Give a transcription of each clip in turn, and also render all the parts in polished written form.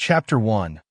Chapter 1.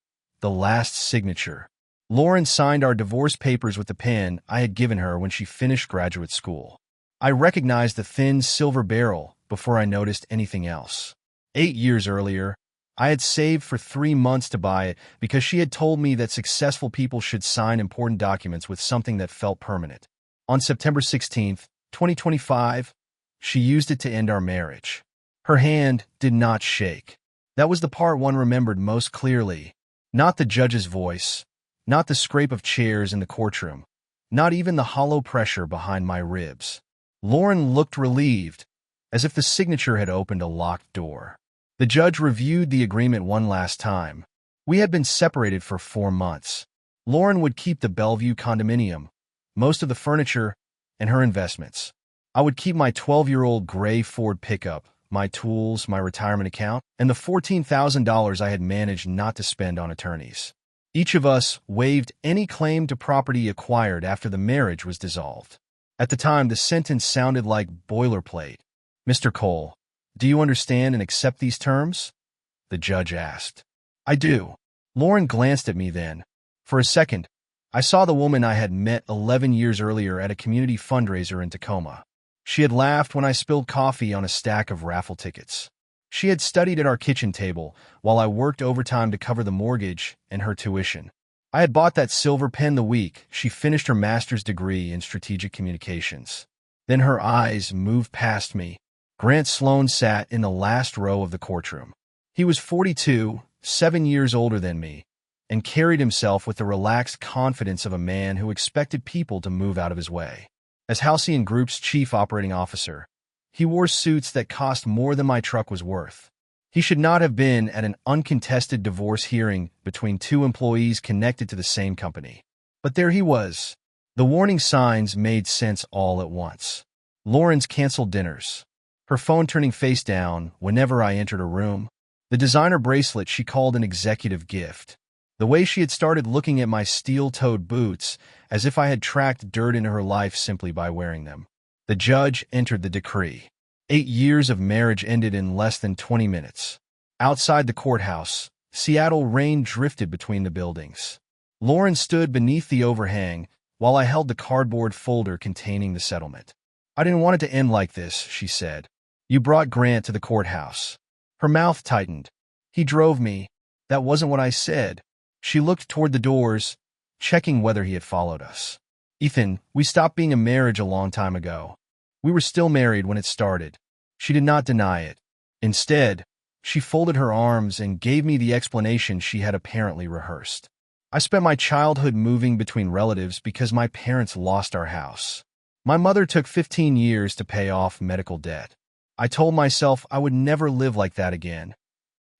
The Last Signature. Lauren signed our divorce papers with the pen I had given her when she finished graduate school. I recognized the thin silver barrel before I noticed anything else. 8 years earlier, I had saved for 3 months to buy it because she had told me that successful people should sign important documents with something that felt permanent. On September 16th, 2025, she used it to end our marriage. Her hand did not shake. That was the part one remembered most clearly. Not the judge's voice, not the scrape of chairs in the courtroom, not even the hollow pressure behind my ribs. Lauren looked relieved, as if the signature had opened a locked door. The judge reviewed the agreement one last time. We had been separated for 4 months. Lauren would keep the Bellevue condominium, most of the furniture, and her investments. I would keep my 12-year-old gray Ford pickup, my tools, my retirement account, and the $14,000 I had managed not to spend on attorneys. Each of us waived any claim to property acquired after the marriage was dissolved. At the time, the sentence sounded like boilerplate. "Mr. Cole, do you understand and accept these terms?" the judge asked. "I do." Lauren glanced at me then. For a second, I saw the woman I had met 11 years earlier at a community fundraiser in Tacoma. She had laughed when I spilled coffee on a stack of raffle tickets. She had studied at our kitchen table while I worked overtime to cover the mortgage and her tuition. I had bought that silver pen the week she finished her master's degree in strategic communications. Then her eyes moved past me. Grant Sloan sat in the last row of the courtroom. He was 42, 7 years older than me, and carried himself with the relaxed confidence of a man who expected people to move out of his way. As Halcyon Group's chief operating officer, he wore suits that cost more than my truck was worth. He should not have been at an uncontested divorce hearing between 2 employees connected to the same company. But there he was. The warning signs made sense all at once. Lauren's canceled dinners. Her phone turning face down whenever I entered a room. The designer bracelet she called an executive gift. The way she had started looking at my steel-toed boots as if I had tracked dirt into her life simply by wearing them. The judge entered the decree. 8 years of marriage ended in less than 20 minutes. Outside the courthouse, Seattle rain drifted between the buildings. Lauren stood beneath the overhang while I held the cardboard folder containing the settlement. "I didn't want it to end like this," she said. "You brought Grant to the courthouse." Her mouth tightened. "He drove me." "That wasn't what I said." She looked toward the doors, checking whether he had followed us. "Ethan, we stopped being a marriage a long time ago. We were still married when it started." She did not deny it. Instead, she folded her arms and gave me the explanation she had apparently rehearsed. "I spent my childhood moving between relatives because my parents lost our house. My mother took 15 years to pay off medical debt. I told myself I would never live like that again.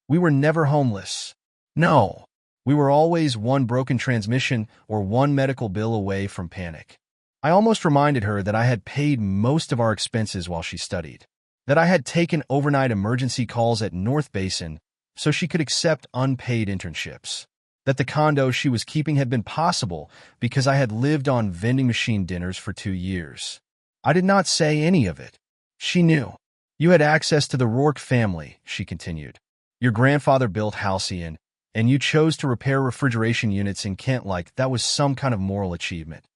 We were never homeless. No. We were always one broken transmission or one medical bill away from panic." I almost reminded her that I had paid most of our expenses while she studied, that I had taken overnight emergency calls at North Basin so she could accept unpaid internships, that the condo she was keeping had been possible because I had lived on vending machine dinners for 2 years. I did not say any of it. She knew. "You had access to the Rourke family," she continued. "Your grandfather built Halcyon, and you chose to repair refrigeration units in Kent like that was some kind of moral achievement.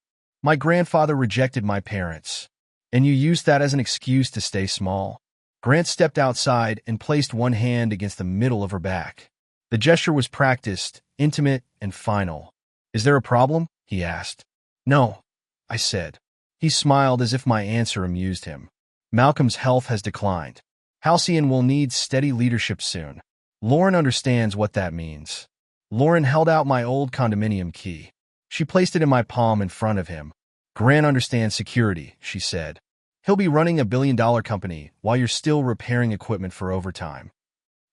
My grandfather rejected my parents, and you used that as an excuse to stay small." Grant stepped outside and placed one hand against the middle of her back. The gesture was practiced, intimate, and final. "Is there a problem?" he asked. "No," I said. He smiled as if my answer amused him. "Malcolm's health has declined. Halcyon will need steady leadership soon. Lauren understands what that means." Lauren held out my old condominium key. She placed it in my palm in front of him. "Grant understands security," she said. "He'll be running a billion-dollar company while you're still repairing equipment for overtime."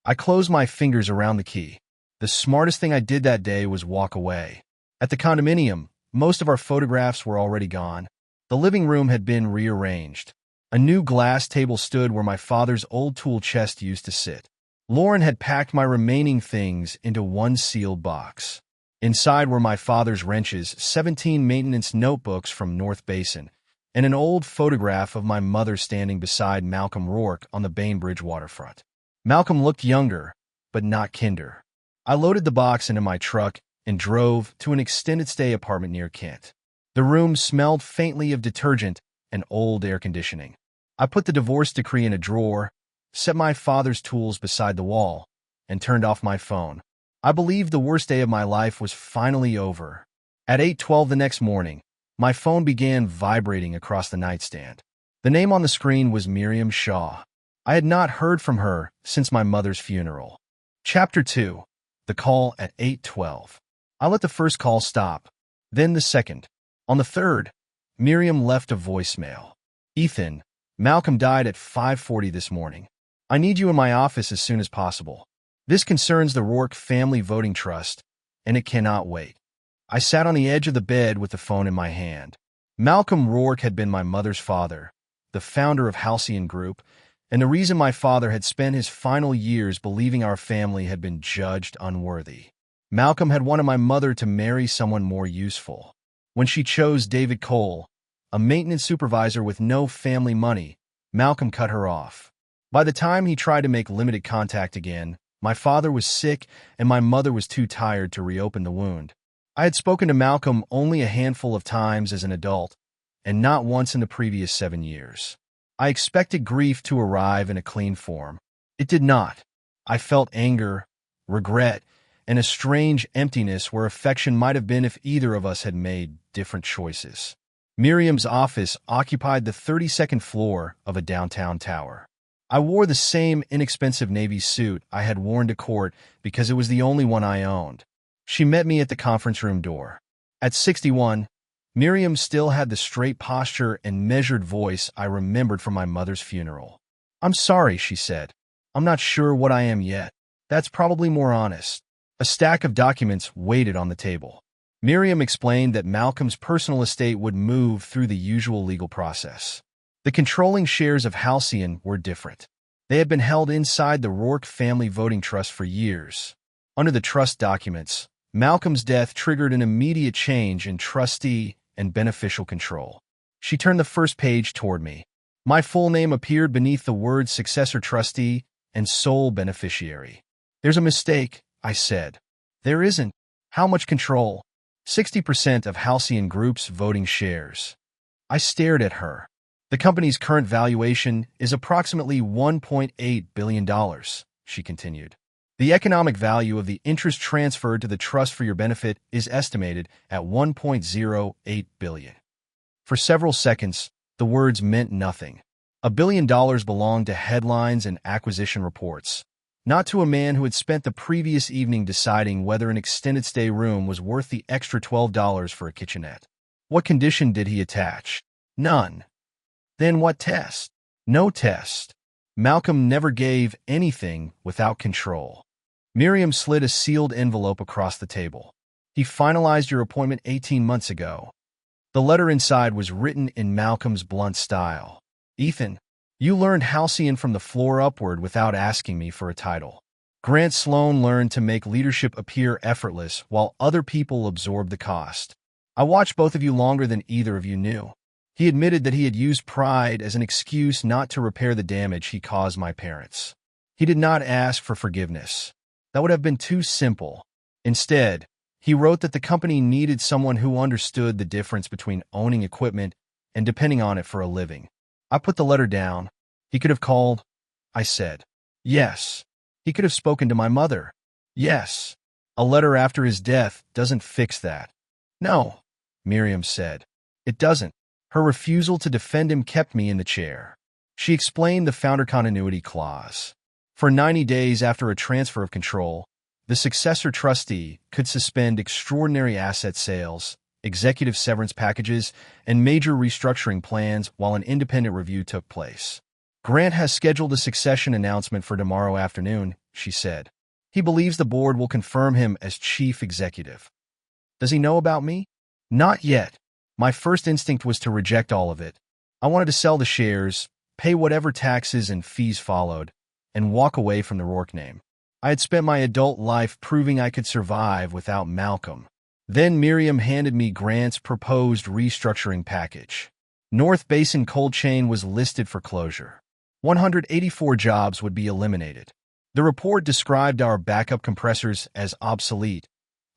I closed my fingers around the key. The smartest thing I did that day was walk away. At the condominium, most of our photographs were already gone. The living room had been rearranged. A new glass table stood where my father's old tool chest used to sit. Lauren had packed my remaining things into one sealed box. Inside were my father's wrenches, 17 maintenance notebooks from North Basin, and an old photograph of my mother standing beside Malcolm Rourke on the Bainbridge waterfront. Malcolm looked younger, but not kinder. I loaded the box into my truck and drove to an extended stay apartment near Kent. The room smelled faintly of detergent and old air conditioning. I put the divorce decree in a drawer, set my father's tools beside the wall, and turned off my phone. I believed the worst day of my life was finally over. At 8:12 the next morning, my phone began vibrating across the nightstand. The name on the screen was Miriam Shaw. I had not heard from her since my mother's funeral. Chapter 2. The call at 8:12. I let the first call stop, then the second. On the third, Miriam left a voicemail. Ethan, Malcolm died at 5:40 this morning. I need you in my office as soon as possible. This concerns the Rourke Family Voting Trust, and it cannot wait. I sat on the edge of the bed with the phone in my hand. Malcolm Rourke had been my mother's father, the founder of Halcyon Group, and the reason my father had spent his final years believing our family had been judged unworthy. Malcolm had wanted my mother to marry someone more useful. When she chose David Cole, a maintenance supervisor with no family money, Malcolm cut her off. By the time he tried to make limited contact again, my father was sick and my mother was too tired to reopen the wound. I had spoken to Malcolm only a handful of times as an adult, and not once in the previous 7 years. I expected grief to arrive in a clean form. It did not. I felt anger, regret, and a strange emptiness where affection might have been if either of us had made different choices. Miriam's office occupied the 32nd floor of a downtown tower. I wore the same inexpensive navy suit I had worn to court because it was the only one I owned. She met me at the conference room door. At 61, Miriam still had the straight posture and measured voice I remembered from my mother's funeral. "I'm sorry," she said. "I'm not sure what I am yet. That's probably more honest." A stack of documents waited on the table. Miriam explained that Malcolm's personal estate would move through the usual legal process. The controlling shares of Halcyon were different. They had been held inside the Rourke Family Voting Trust for years. Under the trust documents, Malcolm's death triggered an immediate change in trustee and beneficial control. She turned the first page toward me. My full name appeared beneath the words successor trustee and sole beneficiary. "There's a mistake," I said. "There isn't. How much control?" 60% of Halcyon Group's voting shares. I stared at her. "The company's current valuation is approximately $1.8 billion, she continued. "The economic value of the interest transferred to the trust for your benefit is estimated at $1.08 billion. For several seconds, the words meant nothing. $1 billion belonged to headlines and acquisition reports, not to a man who had spent the previous evening deciding whether an extended stay room was worth the extra $12 for a kitchenette. What condition did he attach? None. Then what test? No test. Malcolm never gave anything without control." Miriam slid a sealed envelope across the table. "He finalized your appointment 18 months ago." The letter inside was written in Malcolm's blunt style. "Ethan, you learned Halcyon from the floor upward without asking me for a title. Grant Sloan learned to make leadership appear effortless while other people absorbed the cost. I watched both of you longer than either of you knew." He admitted that he had used pride as an excuse not to repair the damage he caused my parents. He did not ask for forgiveness. That would have been too simple. Instead, he wrote that the company needed someone who understood the difference between owning equipment and depending on it for a living. I put the letter down. "He could have called," I said. "Yes." "He could have spoken to my mother." "Yes." "A letter after his death doesn't fix that." "No," Miriam said. "It doesn't." Her refusal to defend him kept me in the chair. She explained the founder continuity clause. For 90 days after a transfer of control, the successor trustee could suspend extraordinary asset sales, executive severance packages, and major restructuring plans while an independent review took place. "Grant has scheduled a succession announcement for tomorrow afternoon," she said. "He believes the board will confirm him as chief executive." "Does he know about me?" "Not yet." My first instinct was to reject all of it. I wanted to sell the shares, pay whatever taxes and fees followed, and walk away from the Rourke name. I had spent my adult life proving I could survive without Malcolm. Then Miriam handed me Grant's proposed restructuring package. North Basin Cold Chain was listed for closure. 184 jobs would be eliminated. The report described our backup compressors as obsolete,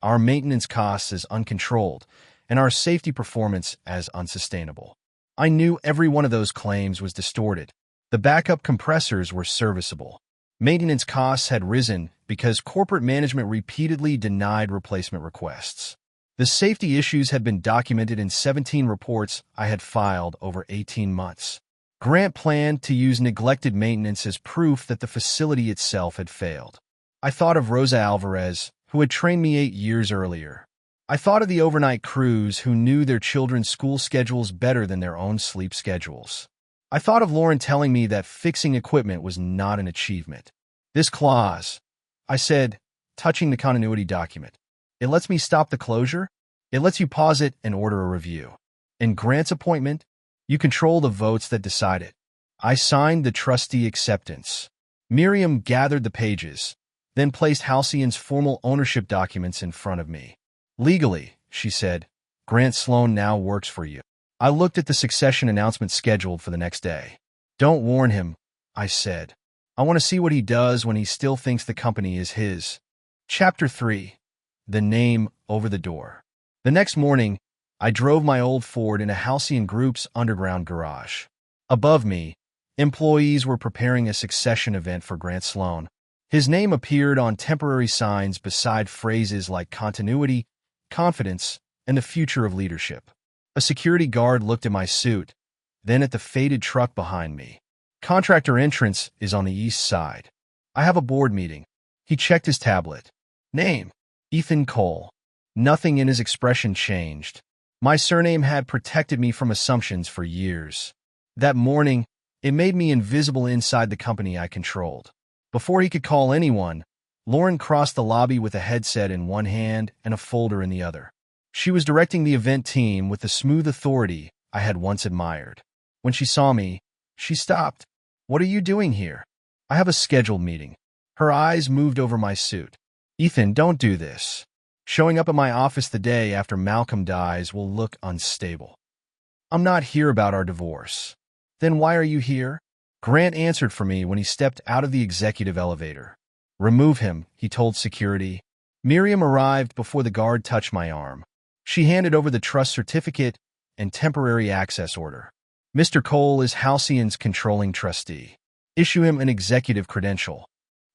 our maintenance costs as uncontrolled, and our safety performance as unsustainable. I knew every one of those claims was distorted. The backup compressors were serviceable. Maintenance costs had risen because corporate management repeatedly denied replacement requests. The safety issues had been documented in 17 reports I had filed over 18 months. Grant planned to use neglected maintenance as proof that the facility itself had failed. I thought of Rosa Alvarez, who had trained me 8 years earlier. I thought of the overnight crews who knew their children's school schedules better than their own sleep schedules. I thought of Lauren telling me that fixing equipment was not an achievement. This clause, I said, touching the continuity document, it lets me stop the closure? It lets you pause it and order a review. In Grant's appointment, you control the votes that decide it. I signed the trustee acceptance. Miriam gathered the pages, then placed Halcyon's formal ownership documents in front of me. Legally, she said, Grant Sloan now works for you. I looked at the succession announcement scheduled for the next day. Don't warn him, I said. I want to see what he does when he still thinks the company is his. Chapter 3. The Name Over the Door. The next morning, I drove my old Ford in a Halcyon Group's underground garage. Above me, employees were preparing a succession event for Grant Sloan. His name appeared on temporary signs beside phrases like continuity, confidence, and the future of leadership. A security guard looked at my suit, then at the faded truck behind me. Contractor entrance is on the east side. I have a board meeting. He checked his tablet. Name, Ethan Cole. Nothing in his expression changed. My surname had protected me from assumptions for years. That morning, it made me invisible inside the company I controlled. Before he could call anyone, Lauren crossed the lobby with a headset in one hand and a folder in the other. She was directing the event team with the smooth authority I had once admired. When she saw me, she stopped. What are you doing here? I have a scheduled meeting. Her eyes moved over my suit. Ethan, don't do this. Showing up at my office the day after Malcolm dies will look unstable. I'm not here about our divorce. Then why are you here? Grant answered for me when he stepped out of the executive elevator. Remove him, he told security. Miriam arrived before the guard touched my arm. She handed over the trust certificate and temporary access order. Mr. Cole is Halcyon's controlling trustee. Issue him an executive credential.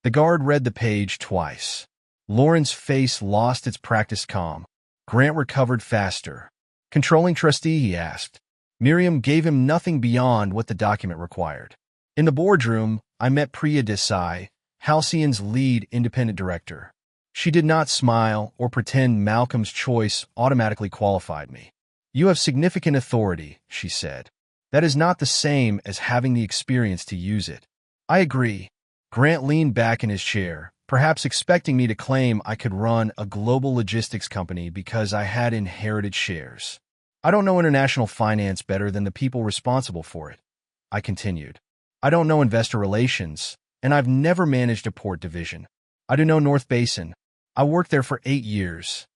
The guard read the page twice. Lauren's face lost its practiced calm. Grant recovered faster. Controlling trustee, he asked. Miriam gave him nothing beyond what the document required. In the boardroom, I met Priya Desai, Halcyon's lead independent director. She did not smile or pretend Malcolm's choice automatically qualified me. You have significant authority, she said. That is not the same as having the experience to use it. I agree. Grant leaned back in his chair, perhaps expecting me to claim I could run a global logistics company because I had inherited shares. I don't know international finance better than the people responsible for it, I continued. I don't know investor relations, and I've never managed a port division. I do know North Basin. I worked there for 8 years.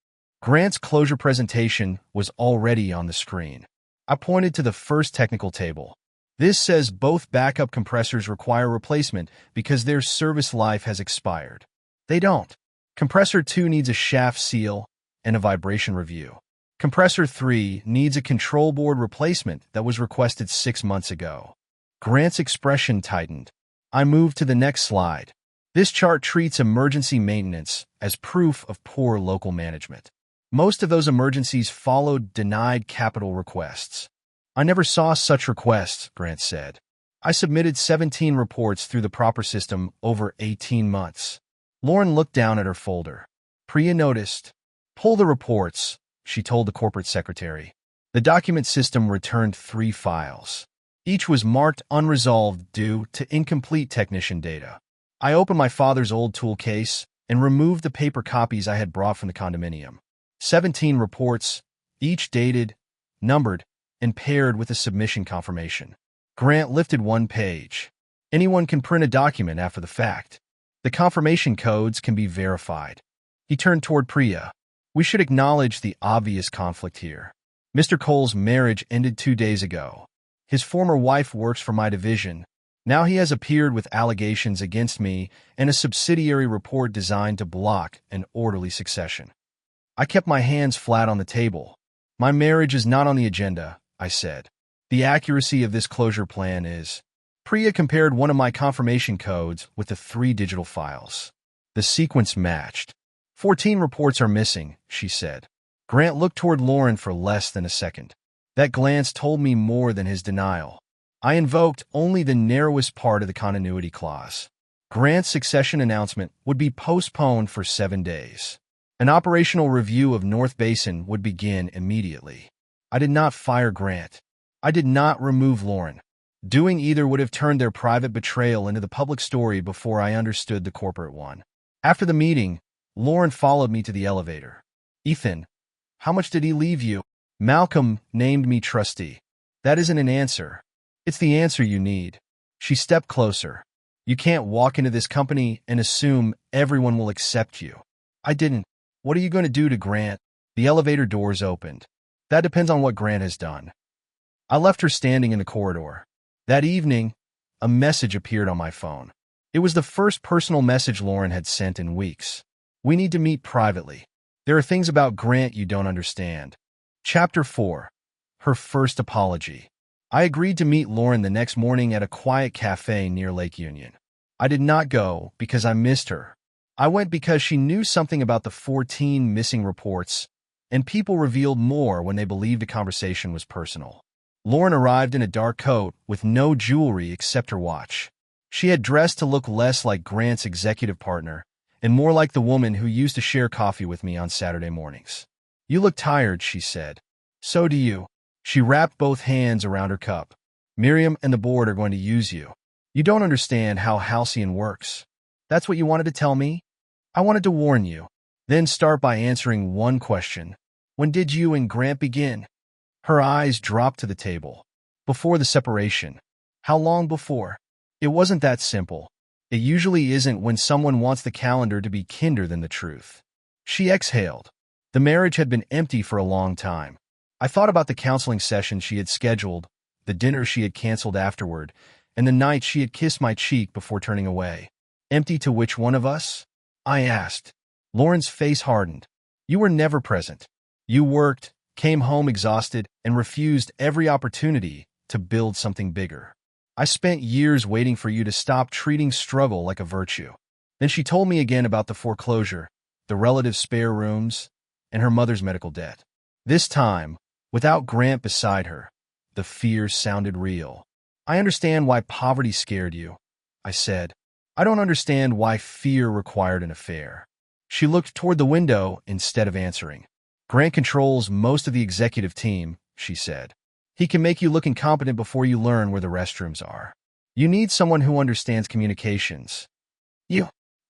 Grant's closure presentation was already on the screen. I pointed to the first technical table. This says both backup compressors require replacement because their service life has expired. They don't. Compressor 2 needs a shaft seal and a vibration review. Compressor 3 needs a control board replacement that was requested 6 months ago. Grant's expression tightened. I moved to the next slide. This chart treats emergency maintenance as proof of poor local management. Most of those emergencies followed denied capital requests. I never saw such requests, Grant said. I submitted 17 reports through the proper system over 18 months. Lauren looked down at her folder. Priya noticed. Pull the reports, she told the corporate secretary. The document system returned 3 files. Each was marked unresolved due to incomplete technician data. I opened my father's old tool case and removed the paper copies I had brought from the condominium. 17 reports, each dated, numbered, and paired with a submission confirmation. Grant lifted one page. Anyone can print a document after the fact. The confirmation codes can be verified. He turned toward Priya. We should acknowledge the obvious conflict here. Mr. Cole's marriage ended 2 days ago. His former wife works for my division, Now he has appeared with allegations against me and a subsidiary report designed to block an orderly succession. I kept my hands flat on the table. My marriage is not on the agenda, I said. The accuracy of this closure plan is. Priya compared one of my confirmation codes with the 3 digital files. The sequence matched. 14 reports are missing, she said. Grant looked toward Lauren for less than a second. That glance told me more than his denial. I invoked only the narrowest part of the continuity clause. Grant's succession announcement would be postponed for 7 days. An operational review of North Basin would begin immediately. I did not fire Grant. I did not remove Lauren. Doing either would have turned their private betrayal into the public story before I understood the corporate one. After the meeting, Lauren followed me to the elevator. Ethan, how much did he leave you? Malcolm named me trustee. That isn't an answer. It's the answer you need. She stepped closer. You can't walk into this company and assume everyone will accept you. I didn't. What are you going to do to Grant? The elevator doors opened. That depends on what Grant has done. I left her standing in the corridor. That evening, a message appeared on my phone. It was the first personal message Lauren had sent in weeks. We need to meet privately. There are things about Grant you don't understand. Chapter 4. Her first apology. I agreed to meet Lauren the next morning at a quiet cafe near Lake Union. I did not go because I missed her. I went because she knew something about the 14 missing reports, and people revealed more when they believed a conversation was personal. Lauren arrived in a dark coat with no jewelry except her watch. She had dressed to look less like Grant's executive partner and more like the woman who used to share coffee with me on Saturday mornings. You look tired, she said. So do you. She wrapped both hands around her cup. Miriam and the board are going to use you. You don't understand how Halcyon works. That's what you wanted to tell me? I wanted to warn you. Then start by answering one question. When did you and Grant begin? Her eyes dropped to the table. Before the separation. How long before? It wasn't that simple. It usually isn't when someone wants the calendar to be kinder than the truth. She exhaled. The marriage had been empty for a long time. I thought about the counseling session she had scheduled, the dinner she had canceled afterward, and the night she had kissed my cheek before turning away. Empty to which one of us? I asked. Lauren's face hardened. You were never present. You worked, came home exhausted, and refused every opportunity to build something bigger. I spent years waiting for you to stop treating struggle like a virtue. Then she told me again about the foreclosure, the relative spare rooms, and her mother's medical debt. This time, without Grant beside her, the fear sounded real. I understand why poverty scared you, I said. I don't understand why fear required an affair. She looked toward the window instead of answering. Grant controls most of the executive team, she said. He can make you look incompetent before you learn where the restrooms are. You need someone who understands communications.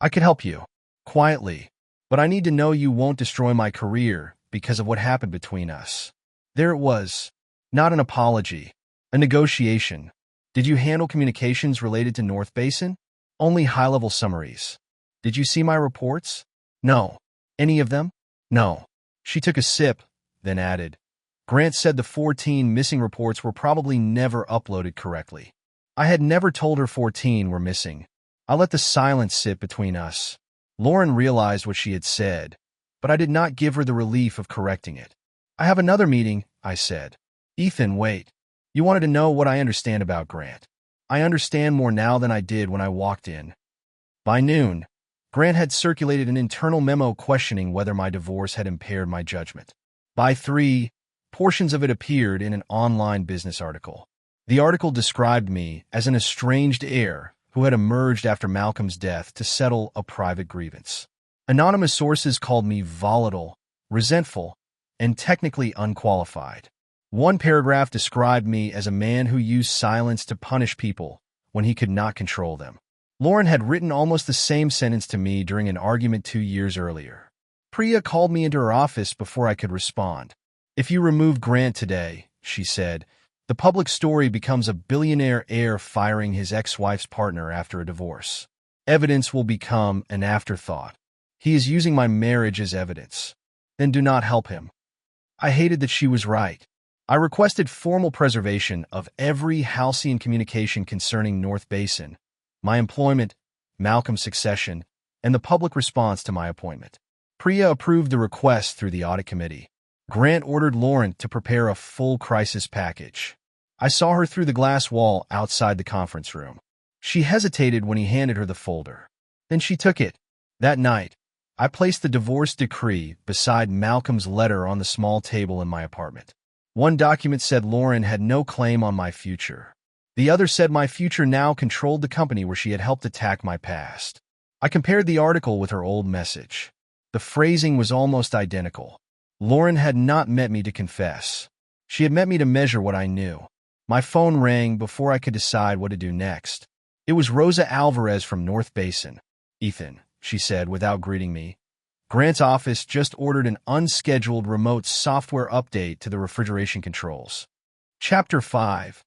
I could help you. Quietly. But I need to know you won't destroy my career because of what happened between us. There it was. Not an apology. A negotiation. Did you handle communications related to North Basin? Only high-level summaries. Did you see my reports? No. Any of them? No. She took a sip, then added. Grant said the 14 missing reports were probably never uploaded correctly. I had never told her 14 were missing. I let the silence sit between us. Lauren realized what she had said, but I did not give her the relief of correcting it. I have another meeting, I said. Ethan, wait. You wanted to know what I understand about Grant. I understand more now than I did when I walked in. By noon, Grant had circulated an internal memo questioning whether my divorce had impaired my judgment. By 3, portions of it appeared in an online business article. The article described me as an estranged heir who had emerged after Malcolm's death to settle a private grievance. Anonymous sources called me volatile, resentful, and technically unqualified. One paragraph described me as a man who used silence to punish people when he could not control them. Lauren had written almost the same sentence to me during an argument 2 years earlier. Priya called me into her office before I could respond. If you remove Grant today, she said, the public story becomes a billionaire heir firing his ex-wife's partner after a divorce. Evidence will become an afterthought. He is using my marriage as evidence. Then do not help him. I hated that she was right. I requested formal preservation of every Halcyon communication concerning North Basin, my employment, Malcolm's succession, and the public response to my appointment. Priya approved the request through the audit committee. Grant ordered Lauren to prepare a full crisis package. I saw her through the glass wall outside the conference room. She hesitated when he handed her the folder. Then she took it. That night, I placed the divorce decree beside Malcolm's letter on the small table in my apartment. One document said Lauren had no claim on my future. The other said my future now controlled the company where she had helped attack my past. I compared the article with her old message. The phrasing was almost identical. Lauren had not met me to confess. She had met me to measure what I knew. My phone rang before I could decide what to do next. It was Rosa Alvarez from North Basin. "Ethan," she said without greeting me. "Grant's office just ordered an unscheduled remote software update to the refrigeration controls." Chapter 5.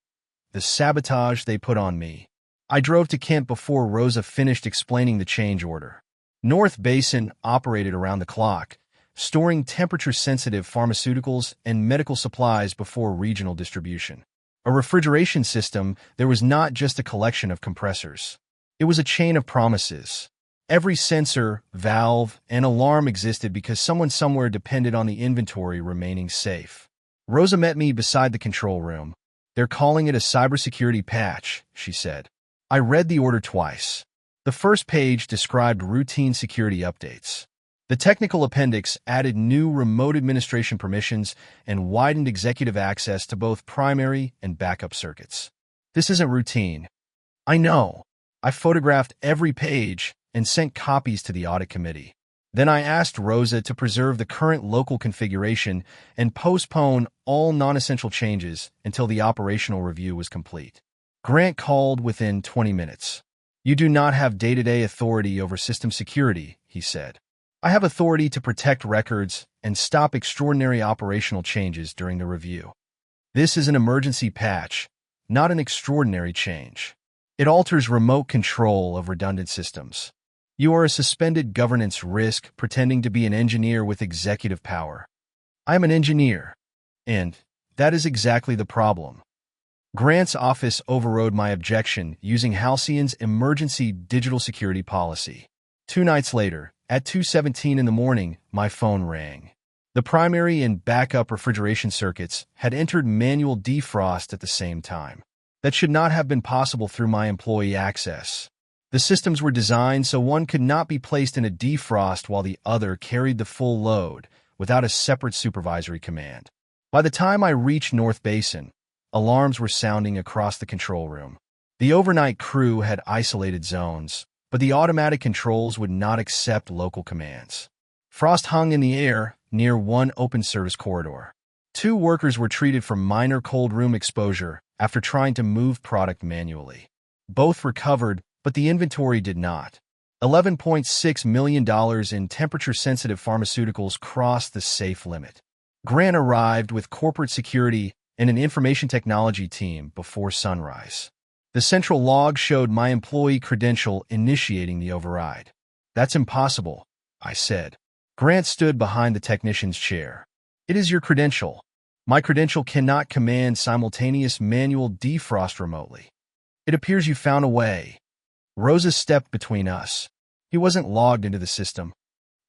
The Sabotage They Put on Me. I drove to Kent before Rosa finished explaining the change order. North Basin operated around the clock, storing temperature-sensitive pharmaceuticals and medical supplies before regional distribution. A refrigeration system, there was not just a collection of compressors. It was a chain of promises. Every sensor, valve, and alarm existed because someone somewhere depended on the inventory remaining safe. Rosa met me beside the control room. "They're calling it a cybersecurity patch," she said. I read the order twice. The first page described routine security updates. The technical appendix added new remote administration permissions and widened executive access to both primary and backup circuits. "This isn't routine." "I know." I photographed every page and sent copies to the audit committee. Then I asked Rosa to preserve the current local configuration and postpone all non-essential changes until the operational review was complete. Grant called within 20 minutes. "You do not have day-to-day authority over system security," he said. "I have authority to protect records and stop extraordinary operational changes during the review. This is an emergency patch, not an extraordinary change. It alters remote control of redundant systems. You are a suspended governance risk pretending to be an engineer with executive power. I am an engineer, and that is exactly the problem." Grant's office overrode my objection using Halcyon's emergency digital security policy. 2 nights later, at 2:17 in the morning, my phone rang. The primary and backup refrigeration circuits had entered manual defrost at the same time. That should not have been possible through my employee access. The systems were designed so one could not be placed in a defrost while the other carried the full load without a separate supervisory command. By the time I reached North Basin, alarms were sounding across the control room. The overnight crew had isolated zones, but the automatic controls would not accept local commands. Frost hung in the air near one open service corridor. 2 workers were treated for minor cold room exposure after trying to move product manually. Both recovered, but the inventory did not. $11.6 million in temperature-sensitive pharmaceuticals crossed the safe limit. Grant arrived with corporate security and an information technology team before sunrise. The central log showed my employee credential initiating the override. "That's impossible," I said. Grant stood behind the technician's chair. "It is your credential. My credential cannot command simultaneous manual defrost remotely. It appears you found a way." Rosa stepped between us. "He wasn't logged into the system."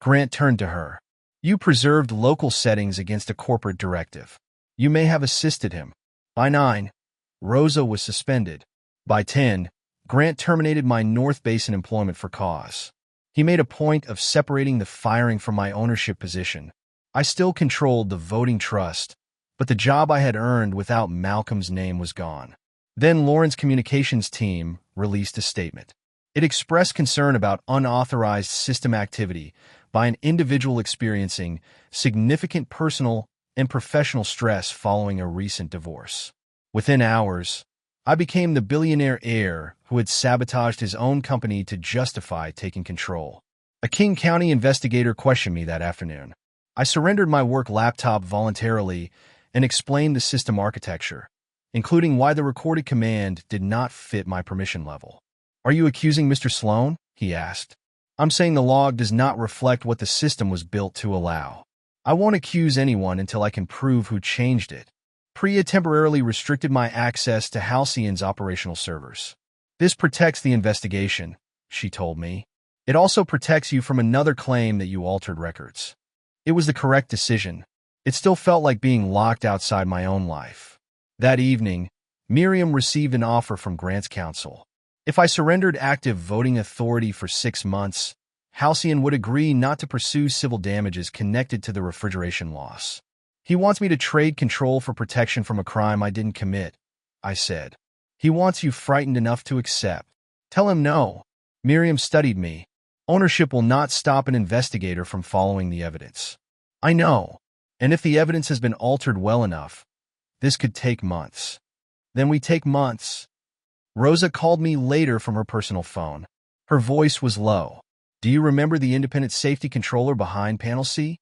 Grant turned to her. "You preserved local settings against a corporate directive. You may have assisted him." By 9, Rosa was suspended. By 10, Grant terminated my North Basin employment for cause. He made a point of separating the firing from my ownership position. I still controlled the voting trust, but the job I had earned without Malcolm's name was gone. Then Lauren's communications team released a statement. It expressed concern about unauthorized system activity by an individual experiencing significant personal and professional stress following a recent divorce. Within hours, I became the billionaire heir who had sabotaged his own company to justify taking control. A King County investigator questioned me that afternoon. I surrendered my work laptop voluntarily and explained the system architecture, including why the recorded command did not fit my permission level. "Are you accusing Mr. Sloan?" he asked. "I'm saying the log does not reflect what the system was built to allow. I won't accuse anyone until I can prove who changed it." Priya temporarily restricted my access to Halcyon's operational servers. This protects the investigation, she told me. It also protects you from another claim that you altered records. It was the correct decision. It still felt like being locked outside my own life. That evening, Miriam received an offer from Grant's counsel. If I surrendered active voting authority for 6 months, Halcyon would agree not to pursue civil damages connected to the refrigeration loss. He wants me to trade control for protection from a crime I didn't commit, I said. He wants you frightened enough to accept. Tell him no. Miriam studied me. Ownership will not stop an investigator from following the evidence. I know. And if the evidence has been altered well enough, this could take months. Then we take months. Rosa called me later from her personal phone. Her voice was low. Do you remember the independent safety controller behind Panel C?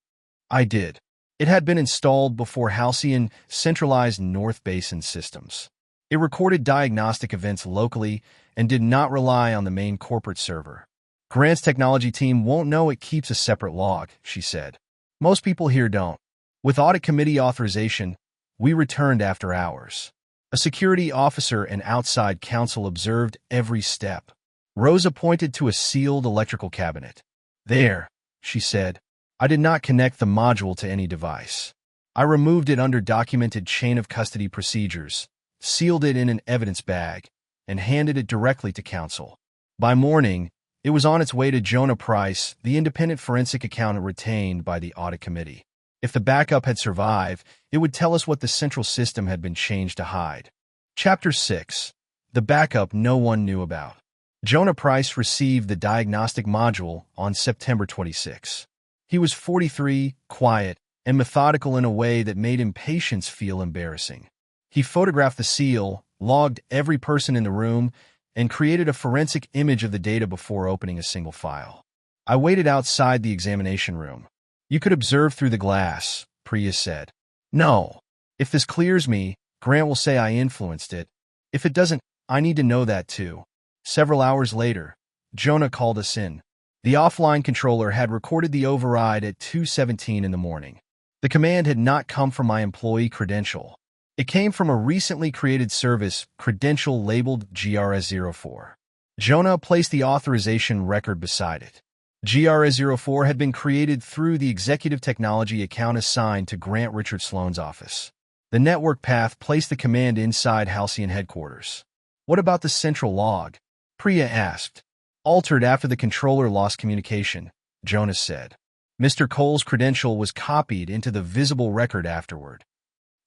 I did. It had been installed before Halcyon centralized North Basin systems. It recorded diagnostic events locally and did not rely on the main corporate server. Grant's technology team won't know it keeps a separate log, she said. Most people here don't. With audit committee authorization, we returned after hours. A security officer and outside counsel observed every step. Rosa pointed to a sealed electrical cabinet. There, she said. I did not connect the module to any device. I removed it under documented chain of custody procedures, sealed it in an evidence bag, and handed it directly to counsel. By morning, it was on its way to Jonah Price, the independent forensic accountant retained by the audit committee. If the backup had survived, it would tell us what the central system had been changed to hide. Chapter 6. The backup no one knew about. Jonah Price received the diagnostic module on September 26. He was 43, quiet, and methodical in a way that made impatience feel embarrassing. He photographed the seal, logged every person in the room, and created a forensic image of the data before opening a single file. I waited outside the examination room. You could observe through the glass, Priya said. No. If this clears me, Grant will say I influenced it. If it doesn't, I need to know that too. Several hours later, Jonah called us in. The offline controller had recorded the override at 2:17 in the morning. The command had not come from my employee credential. It came from a recently created service credential labeled GRS04. Jonah placed the authorization record beside it. GRS04 had been created through the executive technology account assigned to Grant Richard Sloan's office. The network path placed the command inside Halcyon headquarters. What about the central log? Priya asked. Altered after the controller lost communication, Jonas said. Mr. Cole's credential was copied into the visible record afterward.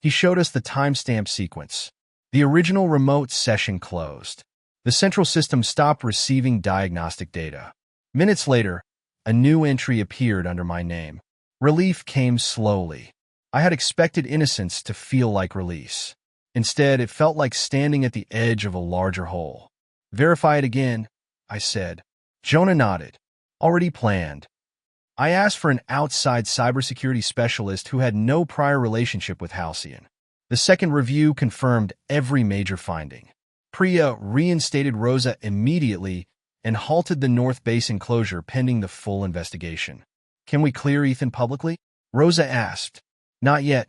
He showed us the timestamp sequence. The original remote session closed. The central system stopped receiving diagnostic data. Minutes later, a new entry appeared under my name. Relief came slowly. I had expected innocence to feel like release. Instead, it felt like standing at the edge of a larger hole. Verify it again, I said. Jonah nodded. Already planned. I asked for an outside cybersecurity specialist who had no prior relationship with Halcyon. The second review confirmed every major finding. Priya reinstated Rosa immediately and halted the North Basin closure pending the full investigation. Can we clear Ethan publicly? Rosa asked. Not yet,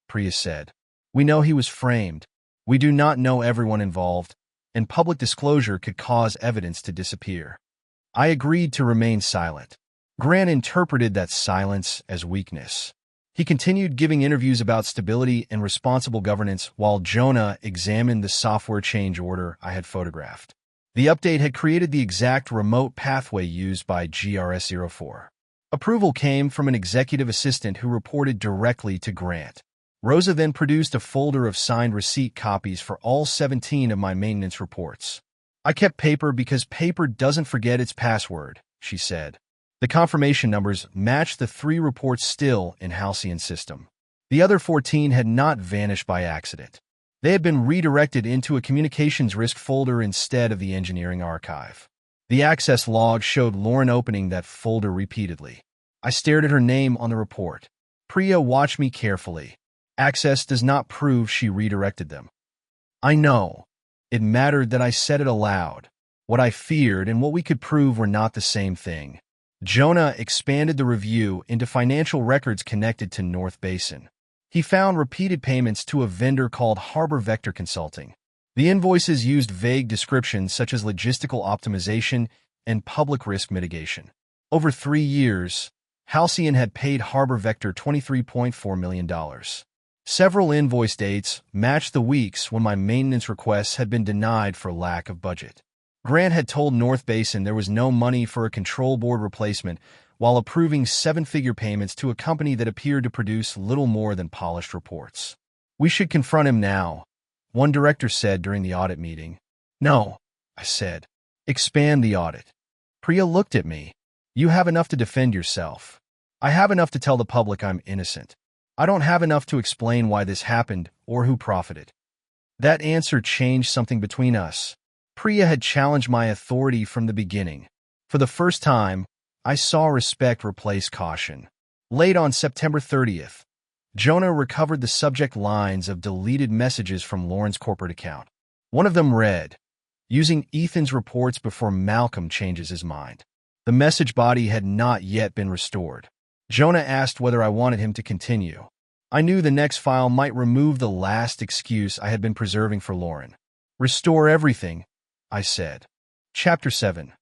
Priya said. We know he was framed. We do not know everyone involved, and public disclosure could cause evidence to disappear. I agreed to remain silent. Grant interpreted that silence as weakness. He continued giving interviews about stability and responsible governance while Jonah examined the software change order I had photographed. The update had created the exact remote pathway used by GRS04. Approval came from an executive assistant who reported directly to Grant. Rosa then produced a folder of signed receipt copies for all 17 of my maintenance reports. I kept paper because paper doesn't forget its password, she said. The confirmation numbers matched the 3 reports still in Halcyon's system. The other 14 had not vanished by accident. They had been redirected into a communications risk folder instead of the engineering archive. The access log showed Lauren opening that folder repeatedly. I stared at her name on the report. Priya watched me carefully. Access does not prove she redirected them. I know. It mattered that I said it aloud. What I feared and what we could prove were not the same thing. Jonah expanded the review into financial records connected to North Basin. He found repeated payments to a vendor called Harbor Vector Consulting. The invoices used vague descriptions such as logistical optimization and public risk mitigation. Over 3 years, Halcyon had paid Harbor Vector $23.4 million. Several invoice dates matched the weeks when my maintenance requests had been denied for lack of budget. Grant had told North Basin there was no money for a control board replacement while approving 7-figure payments to a company that appeared to produce little more than polished reports. "We should confront him now," one director said during the audit meeting. "No," I said. "Expand the audit." Priya looked at me. "You have enough to defend yourself. I have enough to tell the public I'm innocent. I don't have enough to explain why this happened or who profited." That answer changed something between us. Priya had challenged my authority from the beginning. For the first time, I saw respect replace caution. Late on September 30th, Jonah recovered the subject lines of deleted messages from Lauren's corporate account. One of them read, "Using Ethan's reports before Malcolm changes his mind." The message body had not yet been restored. Jonah asked whether I wanted him to continue. I knew the next file might remove the last excuse I had been preserving for Lauren. "Restore everything," I said. Chapter 7.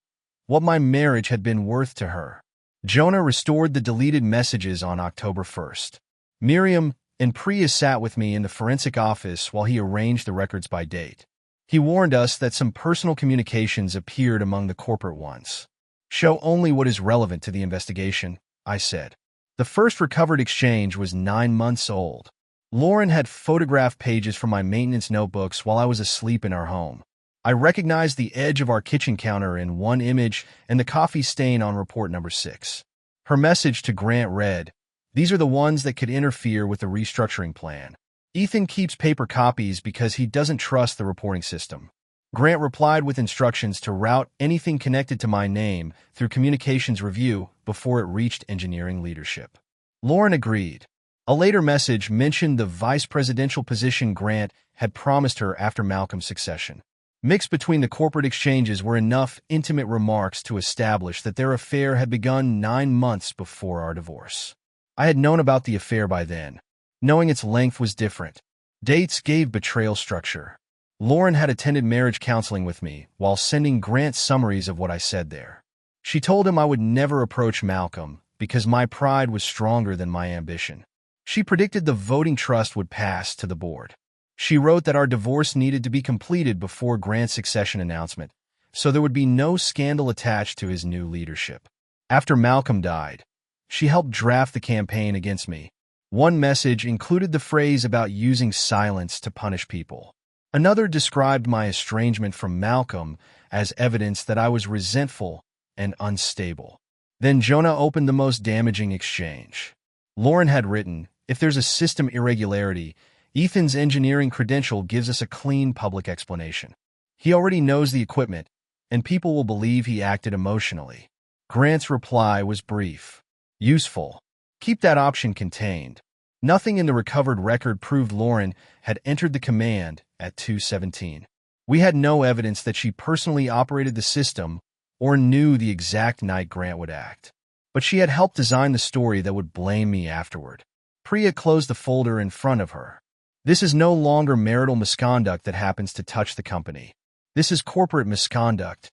What my marriage had been worth to her. Jonah restored the deleted messages on October 1st. Miriam and Priya sat with me in the forensic office while he arranged the records by date. He warned us that some personal communications appeared among the corporate ones. "Show only what is relevant to the investigation," I said. The first recovered exchange was 9 months old. Lauren had photographed pages from my maintenance notebooks while I was asleep in our home. I recognized the edge of our kitchen counter in one image and the coffee stain on report number 6. Her message to Grant read, "These are the ones that could interfere with the restructuring plan. Ethan keeps paper copies because he doesn't trust the reporting system." Grant replied with instructions to route anything connected to my name through communications review before it reached engineering leadership. Lauren agreed. A later message mentioned the vice presidential position Grant had promised her after Malcolm's succession. Mixed between the corporate exchanges were enough intimate remarks to establish that their affair had begun 9 months before our divorce. I had known about the affair by then. Knowing its length was different. Dates gave betrayal structure. Lauren had attended marriage counseling with me while sending Grant summaries of what I said there. She told him I would never approach Malcolm because my pride was stronger than my ambition. She predicted the voting trust would pass to the board. She wrote that our divorce needed to be completed before Grant's succession announcement, so there would be no scandal attached to his new leadership. After Malcolm died, she helped draft the campaign against me. One message included the phrase about using silence to punish people. Another described my estrangement from Malcolm as evidence that I was resentful and unstable. Then Jonah opened the most damaging exchange. Lauren had written, "If there's a system irregularity, Ethan's engineering credential gives us a clean public explanation. He already knows the equipment, and people will believe he acted emotionally." Grant's reply was brief. "Useful. Keep that option contained." Nothing in the recovered record proved Lauren had entered the command at 2:17. We had no evidence that she personally operated the system or knew the exact night Grant would act. But she had helped design the story that would blame me afterward. Priya closed the folder in front of her. "This is no longer marital misconduct that happens to touch the company. This is corporate misconduct."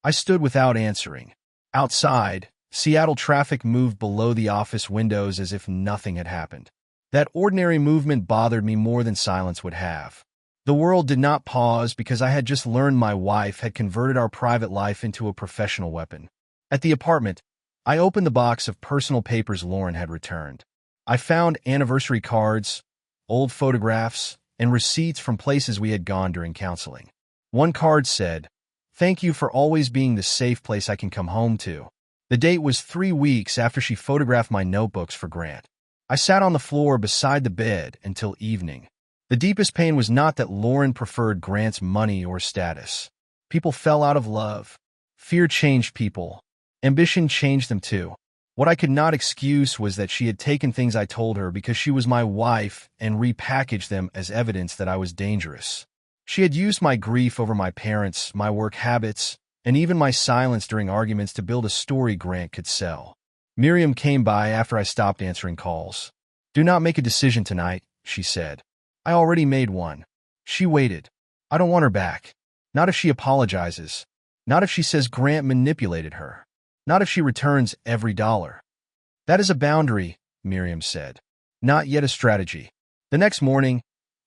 I stood without answering. Outside, Seattle traffic moved below the office windows as if nothing had happened. That ordinary movement bothered me more than silence would have. The world did not pause because I had just learned my wife had converted our private life into a professional weapon. At the apartment, I opened the box of personal papers Lauren had returned. I found anniversary cards, old photographs, and receipts from places we had gone during counseling. One card said, "Thank you for always being the safe place I can come home to." The date was 3 weeks after she photographed my notebooks for Grant. I sat on the floor beside the bed until evening. The deepest pain was not that Lauren preferred Grant's money or status. People fell out of love. Fear changed people. Ambition changed them too. What I could not excuse was that she had taken things I told her because she was my wife and repackaged them as evidence that I was dangerous. She had used my grief over my parents, my work habits, and even my silence during arguments to build a story Grant could sell. Miriam came by after I stopped answering calls. Do not make a decision tonight, she said. I already made one. She waited. I don't want her back. Not if she apologizes. Not if she says Grant manipulated her. Not if she returns every dollar. That is a boundary, Miriam said. Not yet a strategy. The next morning,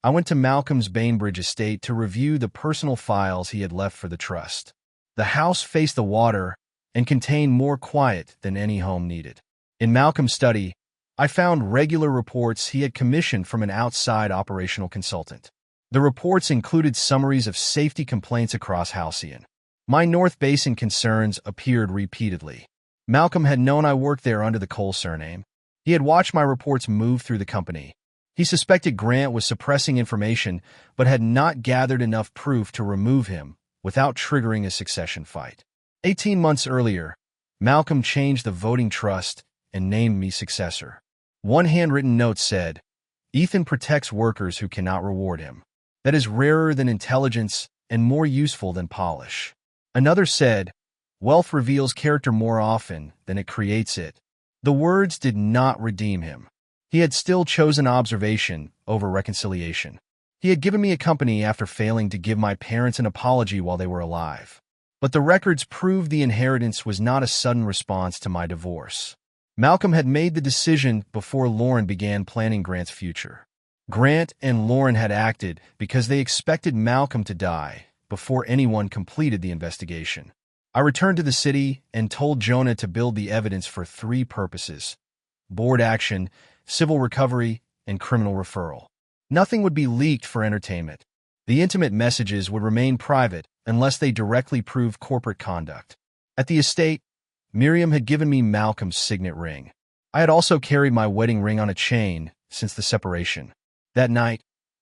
I went to Malcolm's Bainbridge estate to review the personal files he had left for the trust. The house faced the water and contained more quiet than any home needed. In Malcolm's study, I found regular reports he had commissioned from an outside operational consultant. The reports included summaries of safety complaints across Halcyon. My North Basin concerns appeared repeatedly. Malcolm had known I worked there under the Cole surname. He had watched my reports move through the company. He suspected Grant was suppressing information, but had not gathered enough proof to remove him without triggering a succession fight. 18 months earlier, Malcolm changed the voting trust and named me successor. One handwritten note said, "Ethan protects workers who cannot reward him. That is rarer than intelligence and more useful than polish." Another said, "Wealth reveals character more often than it creates it." The words did not redeem him. He had still chosen observation over reconciliation. He had given me a company after failing to give my parents an apology while they were alive. But the records proved the inheritance was not a sudden response to my divorce. Malcolm had made the decision before Lauren began planning Grant's future. Grant and Lauren had acted because they expected Malcolm to die before anyone completed the investigation. I returned to the city and told Jonah to build the evidence for 3 purposes: board action, civil recovery, and criminal referral. Nothing would be leaked for entertainment. The intimate messages would remain private unless they directly prove corporate conduct. At the estate, Miriam had given me Malcolm's signet ring. I had also carried my wedding ring on a chain since the separation. That night,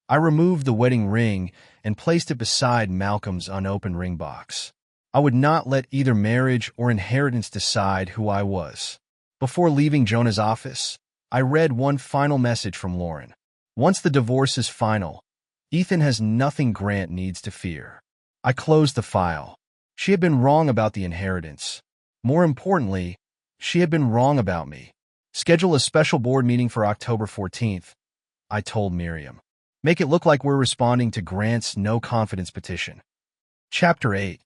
I removed the wedding ring and placed it beside Malcolm's unopened ring box. I would not let either marriage or inheritance decide who I was. Before leaving Jonah's office, I read one final message from Lauren. Once the divorce is final, Ethan has nothing Grant needs to fear. I closed the file. She had been wrong about the inheritance. More importantly, she had been wrong about me. Schedule a special board meeting for October 14th, I told Miriam. Make it look like we're responding to Grant's no-confidence petition. Chapter 8.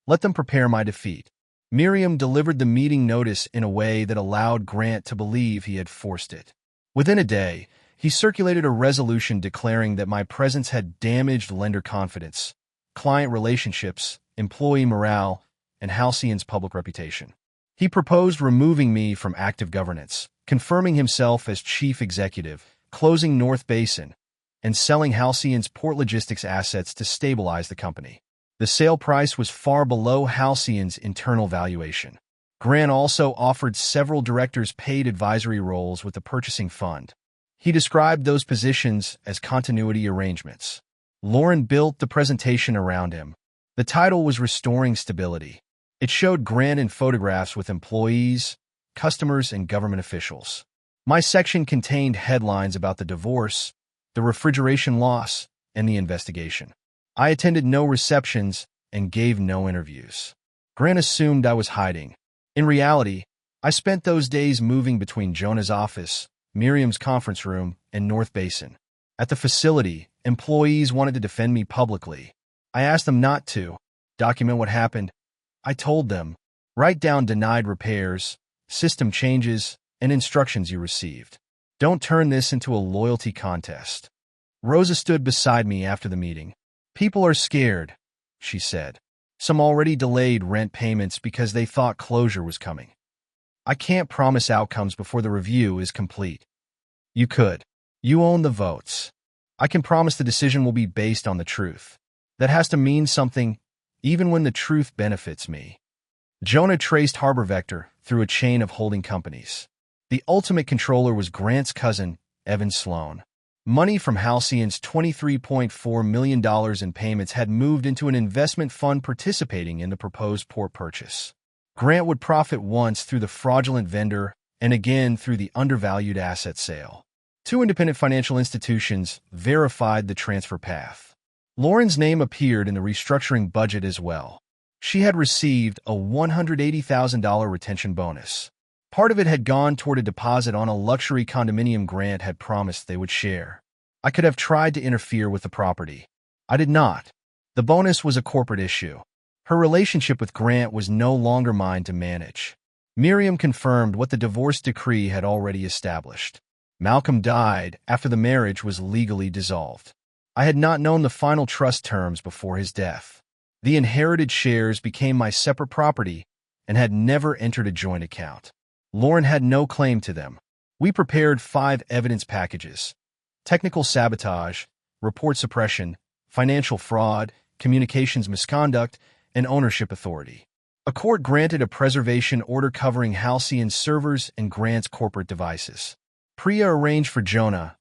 Let them prepare my defeat. Miriam delivered the meeting notice in a way that allowed Grant to believe he had forced it. Within a day, he circulated a resolution declaring that my presence had damaged lender confidence, client relationships, employee morale, and Halcyon's public reputation. He proposed removing me from active governance, confirming himself as chief executive, closing North Basin, and selling Halcyon's port logistics assets to stabilize the company. The sale price was far below Halcyon's internal valuation. Grant also offered several directors paid advisory roles with the purchasing fund. He described those positions as continuity arrangements. Lauren built the presentation around him. The title was Restoring Stability. It showed Grant in photographs with employees, customers, and government officials. My section contained headlines about the divorce, the refrigeration loss, and the investigation. I attended no receptions and gave no interviews. Grant assumed I was hiding. In reality, I spent those days moving between Jonah's office, Miriam's conference room, and North Basin. At the facility, employees wanted to defend me publicly. I asked them not to. Document what happened. I told them, write down denied repairs, system changes, and instructions you received. Don't turn this into a loyalty contest. Rosa stood beside me after the meeting. People are scared, she said. Some already delayed rent payments because they thought closure was coming. I can't promise outcomes before the review is complete. You could. You own the votes. I can promise the decision will be based on the truth. That has to mean something, even when the truth benefits me. Jonah traced Harbor Vector through a chain of holding companies. The ultimate controller was Grant's cousin, Evan Sloan. Money from Halcyon's $23.4 million in payments had moved into an investment fund participating in the proposed port purchase. Grant would profit once through the fraudulent vendor and again through the undervalued asset sale. 2 independent financial institutions verified the transfer path. Lauren's name appeared in the restructuring budget as well. She had received a $180,000 retention bonus. Part of it had gone toward a deposit on a luxury condominium Grant had promised they would share. I could have tried to interfere with the property. I did not. The bonus was a corporate issue. Her relationship with Grant was no longer mine to manage. Miriam confirmed what the divorce decree had already established. Malcolm died after the marriage was legally dissolved. I had not known the final trust terms before his death. The inherited shares became my separate property and had never entered a joint account. Lauren had no claim to them. We prepared 5 evidence packages: technical sabotage, report suppression, financial fraud, communications misconduct, and ownership authority. A court granted a preservation order covering Halcyon's servers and Grant's corporate devices. Priya arranged for Jonah,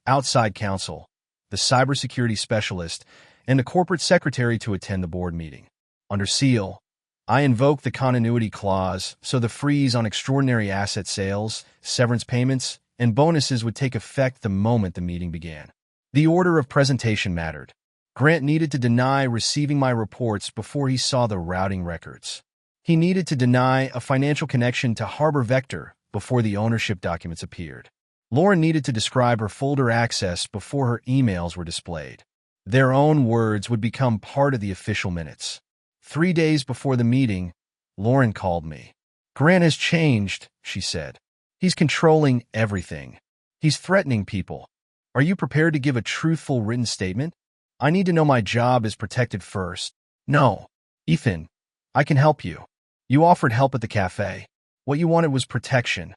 outside counsel, the cybersecurity specialist, and the corporate secretary to attend the board meeting. Under seal, I invoked the continuity clause so the freeze on extraordinary asset sales, severance payments, and bonuses would take effect the moment the meeting began. The order of presentation mattered. Grant needed to deny receiving my reports before he saw the routing records. He needed to deny a financial connection to Harbor Vector before the ownership documents appeared. Lauren needed to describe her folder access before her emails were displayed. Their own words would become part of the official minutes. 3 days before the meeting, Lauren called me. "Grant has changed," she said. "He's controlling everything. He's threatening people. Are you prepared to give a truthful written statement? I need to know my job is protected first." "No, Ethan, I can help you. You offered help at the cafe. What you wanted was protection.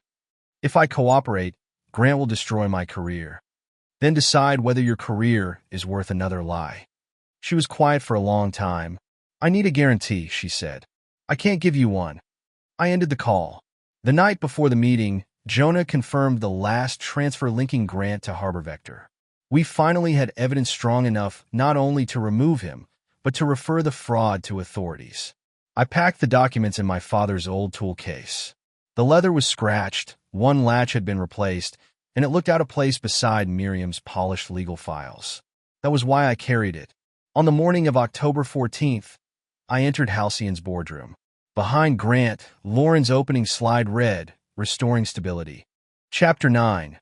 If I cooperate, Grant will destroy my career. Then decide whether your career is worth another lie." She was quiet for a long time. "I need a guarantee," she said. "I can't give you one." I ended the call. The night before the meeting, Jonah confirmed the last transfer linking Grant to Harbor Vector. We finally had evidence strong enough not only to remove him, but to refer the fraud to authorities. I packed the documents in my father's old tool case. The leather was scratched, one latch had been replaced, and it looked out of place beside Miriam's polished legal files. That was why I carried it. On the morning of October 14th, I entered Halcyon's boardroom. Behind Grant, Lauren's opening slide read, "Restoring Stability." Chapter 9.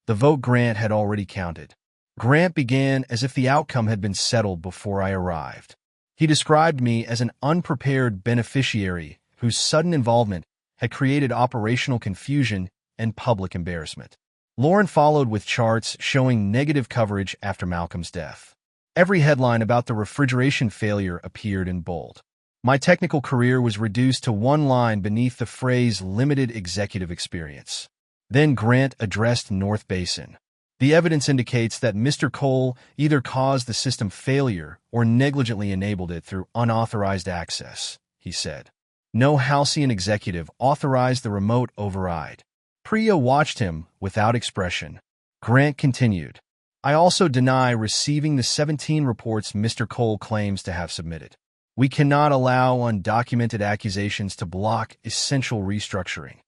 The vote Grant had already counted. Grant began as if the outcome had been settled before I arrived. He described me as an unprepared beneficiary whose sudden involvement had created operational confusion and public embarrassment. Lauren followed with charts showing negative coverage after Malcolm's death. Every headline about the refrigeration failure appeared in bold. My technical career was reduced to one line beneath the phrase "limited executive experience." Then Grant addressed North Basin. "The evidence indicates that Mr. Cole either caused the system failure or negligently enabled it through unauthorized access," he said. "No Halcyon executive authorized the remote override." Priya watched him without expression. Grant continued, "I also deny receiving the 17 reports Mr. Cole claims to have submitted. We cannot allow undocumented accusations to block essential restructuring."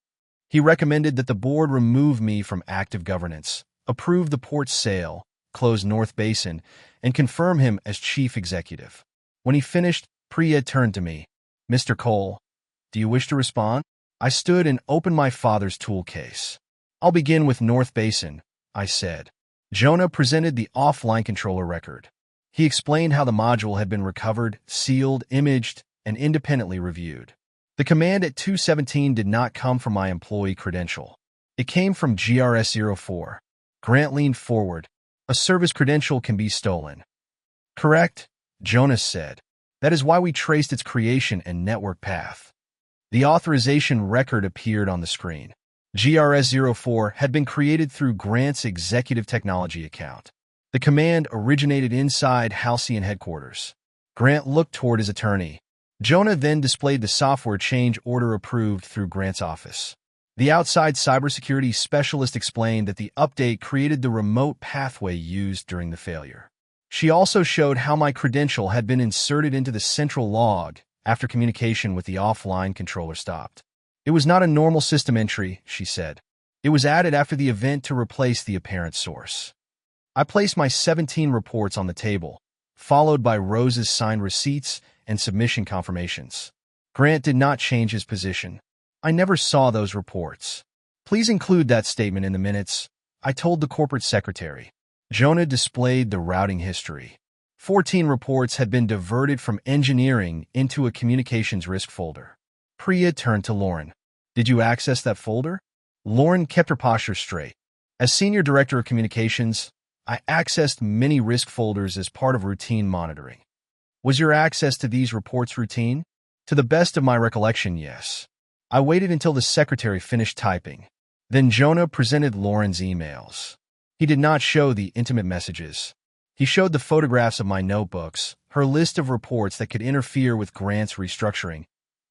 He recommended that the board remove me from active governance, approve the port's sale, close North Basin, and confirm him as chief executive. When he finished, Priya turned to me. "Mr. Cole, do you wish to respond?" I stood and opened my father's tool case. "I'll begin with North Basin," I said. Jonah presented the offline controller record. He explained how the module had been recovered, sealed, imaged, and independently reviewed. The command at 217 did not come from my employee credential. It came from GRS-04. Grant leaned forward. "A service credential can be stolen." "Correct," Jonas said. "That is why we traced its creation and network path." The authorization record appeared on the screen. GRS-04 had been created through Grant's executive technology account. The command originated inside Halcyon headquarters. Grant looked toward his attorney. Jonah then displayed the software change order approved through Grant's office. The outside cybersecurity specialist explained that the update created the remote pathway used during the failure. She also showed how my credential had been inserted into the central log after communication with the offline controller stopped. "It was not a normal system entry," she said. "It was added after the event to replace the apparent source." I placed my 17 reports on the table, followed by Rose's signed receipts and submission confirmations. Grant did not change his position. I never saw those reports. Please include that statement in the minutes, I told the corporate secretary. Jonah displayed the routing history. 14 reports had been diverted from engineering into a communications risk folder. Priya turned to Lauren. Did you access that folder? Lauren kept her posture straight. As Senior Director of Communications, I accessed many risk folders as part of routine monitoring. Was your access to these reports routine? To the best of my recollection, yes. I waited until the secretary finished typing. Then Jonah presented Lauren's emails. He did not show the intimate messages. He showed the photographs of my notebooks, her list of reports that could interfere with Grant's restructuring,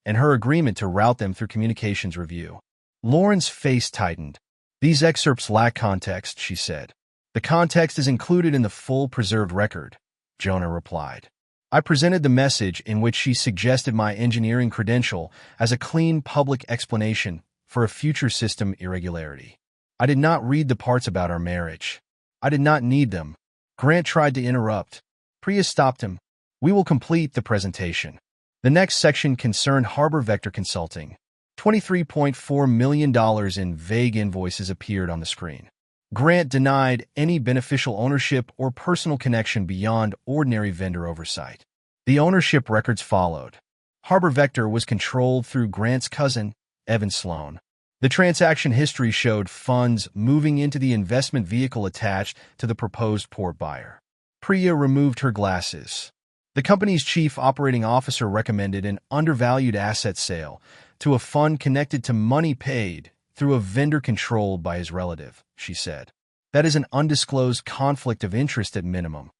and her agreement to route them through communications review. Lauren's face tightened. These excerpts lack context, she said. The context is included in the full preserved record, Jonah replied. I presented the message in which she suggested my engineering credential as a clean public explanation for a future system irregularity. I did not read the parts about our marriage. I did not need them. Grant tried to interrupt. Priya stopped him. We will complete the presentation. The next section concerned Harbor Vector Consulting. $23.4 million in vague invoices appeared on the screen. Grant denied any beneficial ownership or personal connection beyond ordinary vendor oversight. The ownership records followed. Harbor Vector was controlled through Grant's cousin, Evan Sloan. The transaction history showed funds moving into the investment vehicle attached to the proposed port buyer. Priya removed her glasses. The company's chief operating officer recommended an undervalued asset sale to a fund connected to money paid through a vendor controlled by his relative, she said. That is an undisclosed conflict of interest at minimum.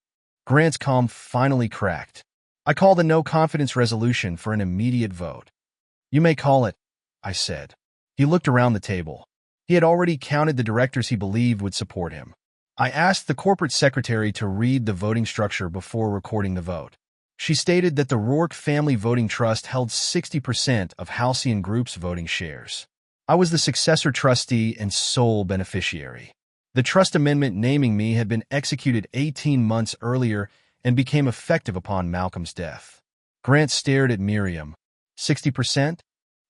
Grant's calm finally cracked. I call the no-confidence resolution for an immediate vote. You may call it, I said. He looked around the table. He had already counted the directors he believed would support him. I asked the corporate secretary to read the voting structure before recording the vote. She stated that the Rourke Family Voting Trust held 60% of Halcyon Group's voting shares. I was the successor trustee and sole beneficiary. The trust amendment naming me had been executed 18 months earlier and became effective upon Malcolm's death. Grant stared at Miriam. 60%?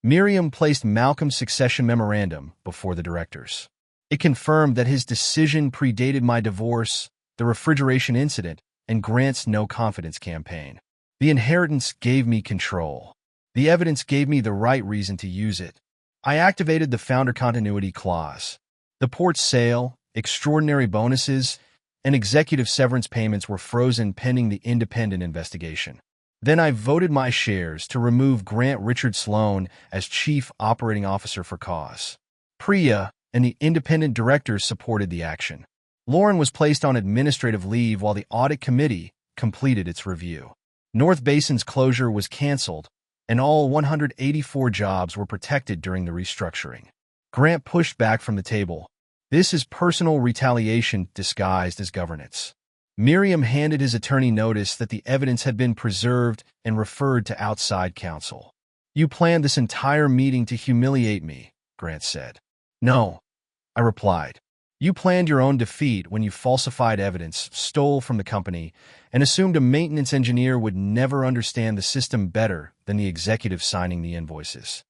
Miriam placed Malcolm's succession memorandum before the directors. It confirmed that his decision predated my divorce, the refrigeration incident, and Grant's no-confidence campaign. The inheritance gave me control. The evidence gave me the right reason to use it. I activated the founder continuity clause. The port sale, extraordinary bonuses, and executive severance payments were frozen pending the independent investigation. Then I voted my shares to remove Grant Richard Sloan as Chief Operating Officer for cause. Priya and the independent directors supported the action. Lauren was placed on administrative leave while the audit committee completed its review. North Basin's closure was canceled, and all 184 jobs were protected during the restructuring. Grant pushed back from the table. This is personal retaliation disguised as governance. Miriam handed his attorney notice that the evidence had been preserved and referred to outside counsel. You planned this entire meeting to humiliate me, Grant said. No, I replied. You planned your own defeat when you falsified evidence, stole from the company, and assumed a maintenance engineer would never understand the system better than the executive signing the invoices.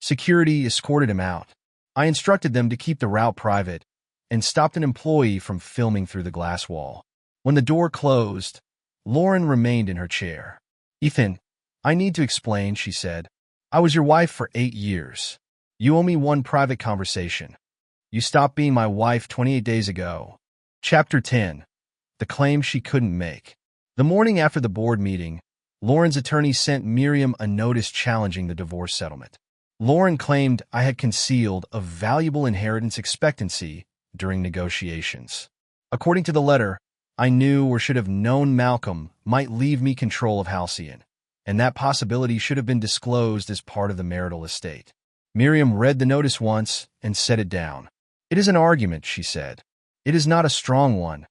Security escorted him out. I instructed them to keep the route private and stopped an employee from filming through the glass wall. When the door closed, Lauren remained in her chair. Ethan, I need to explain, she said. I was your wife for 8 years. You owe me one private conversation. You stopped being my wife 28 days ago. Chapter 10. The claim she couldn't make. The morning after the board meeting, Lauren's attorney sent Miriam a notice challenging the divorce settlement. Lauren claimed I had concealed a valuable inheritance expectancy during negotiations. According to the letter, I knew or should have known Malcolm might leave me control of Halcyon, and that possibility should have been disclosed as part of the marital estate. Miriam read the notice once and set it down. It is an argument, she said. It is not a strong one.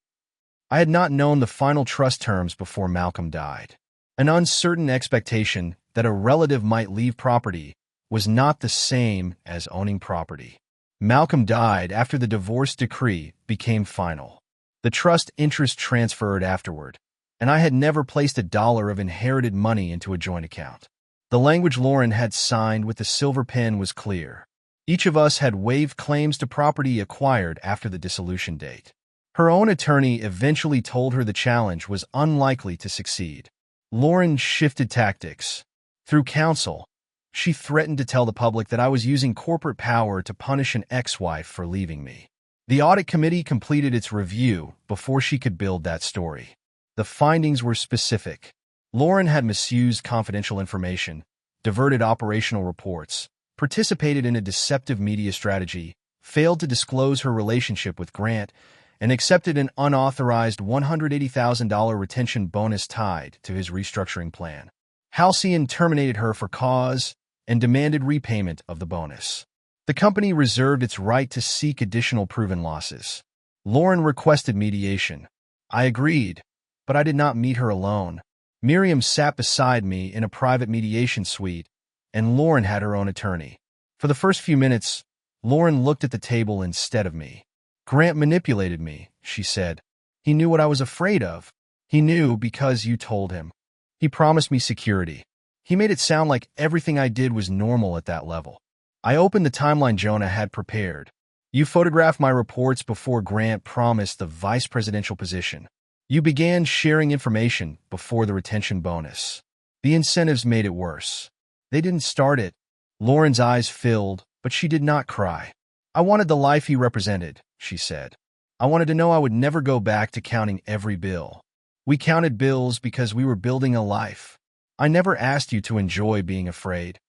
I had not known the final trust terms before Malcolm died. An uncertain expectation that a relative might leave property was not the same as owning property. Malcolm died after the divorce decree became final. The trust interest transferred afterward, and I had never placed $1 of inherited money into a joint account. The language Lauren had signed with the silver pen was clear. Each of us had waived claims to property acquired after the dissolution date. Her own attorney eventually told her the challenge was unlikely to succeed. Lauren shifted tactics. Through counsel, she threatened to tell the public that I was using corporate power to punish an ex-wife for leaving me. The audit committee completed its review before she could build that story. The findings were specific. Lauren had misused confidential information, diverted operational reports, participated in a deceptive media strategy, failed to disclose her relationship with Grant, and accepted an unauthorized $180,000 retention bonus tied to his restructuring plan. Halcyon terminated her for cause and demanded repayment of the bonus. The company reserved its right to seek additional proven losses. Lauren requested mediation. I agreed, but I did not meet her alone. Miriam sat beside me in a private mediation suite, and Lauren had her own attorney. For the first few minutes, Lauren looked at the table instead of me. Grant manipulated me, she said. He knew what I was afraid of. He knew because you told him. He promised me security. He made it sound like everything I did was normal at that level. I opened the timeline Jonah had prepared. You photographed my reports before Grant promised the vice presidential position. You began sharing information before the retention bonus. The incentives made it worse. They didn't start it. Lauren's eyes filled, but she did not cry. I wanted the life he represented, she said. I wanted to know I would never go back to counting every bill. We counted bills because we were building a life. I never asked you to enjoy being afraid.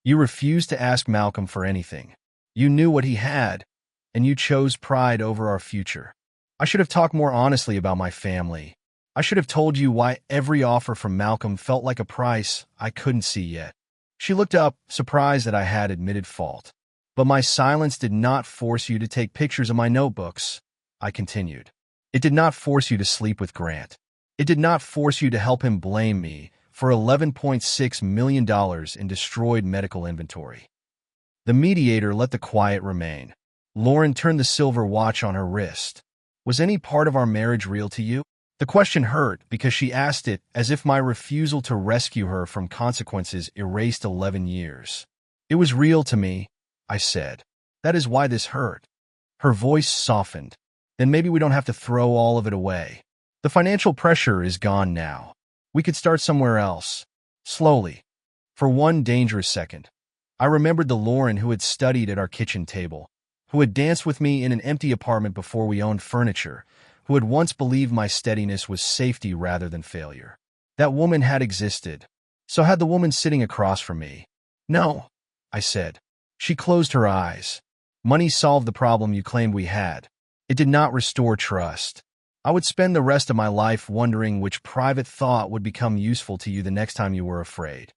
You refused to ask Malcolm for anything. You knew what he had, and you chose pride over our future. I should have talked more honestly about my family. I should have told you why every offer from Malcolm felt like a price I couldn't see yet. She looked up, surprised that I had admitted fault. But my silence did not force you to take pictures of my notebooks, I continued. It did not force you to sleep with Grant. It did not force you to help him blame me for $11.6 million in destroyed medical inventory. The mediator let the quiet remain. Lauren turned the silver watch on her wrist. Was any part of our marriage real to you? The question hurt because she asked it as if my refusal to rescue her from consequences erased 11 years. It was real to me, I said. That is why this hurt. Her voice softened. Then maybe we don't have to throw all of it away. The financial pressure is gone now. We could start somewhere else. Slowly. For one dangerous second, I remembered the Lauren who had studied at our kitchen table, who had danced with me in an empty apartment before we owned furniture, who had once believed my steadiness was safety rather than failure. That woman had existed. So had the woman sitting across from me. No, I said. She closed her eyes. Money solved the problem you claimed we had. It did not restore trust. I would spend the rest of my life wondering which private thought would become useful to you the next time you were afraid.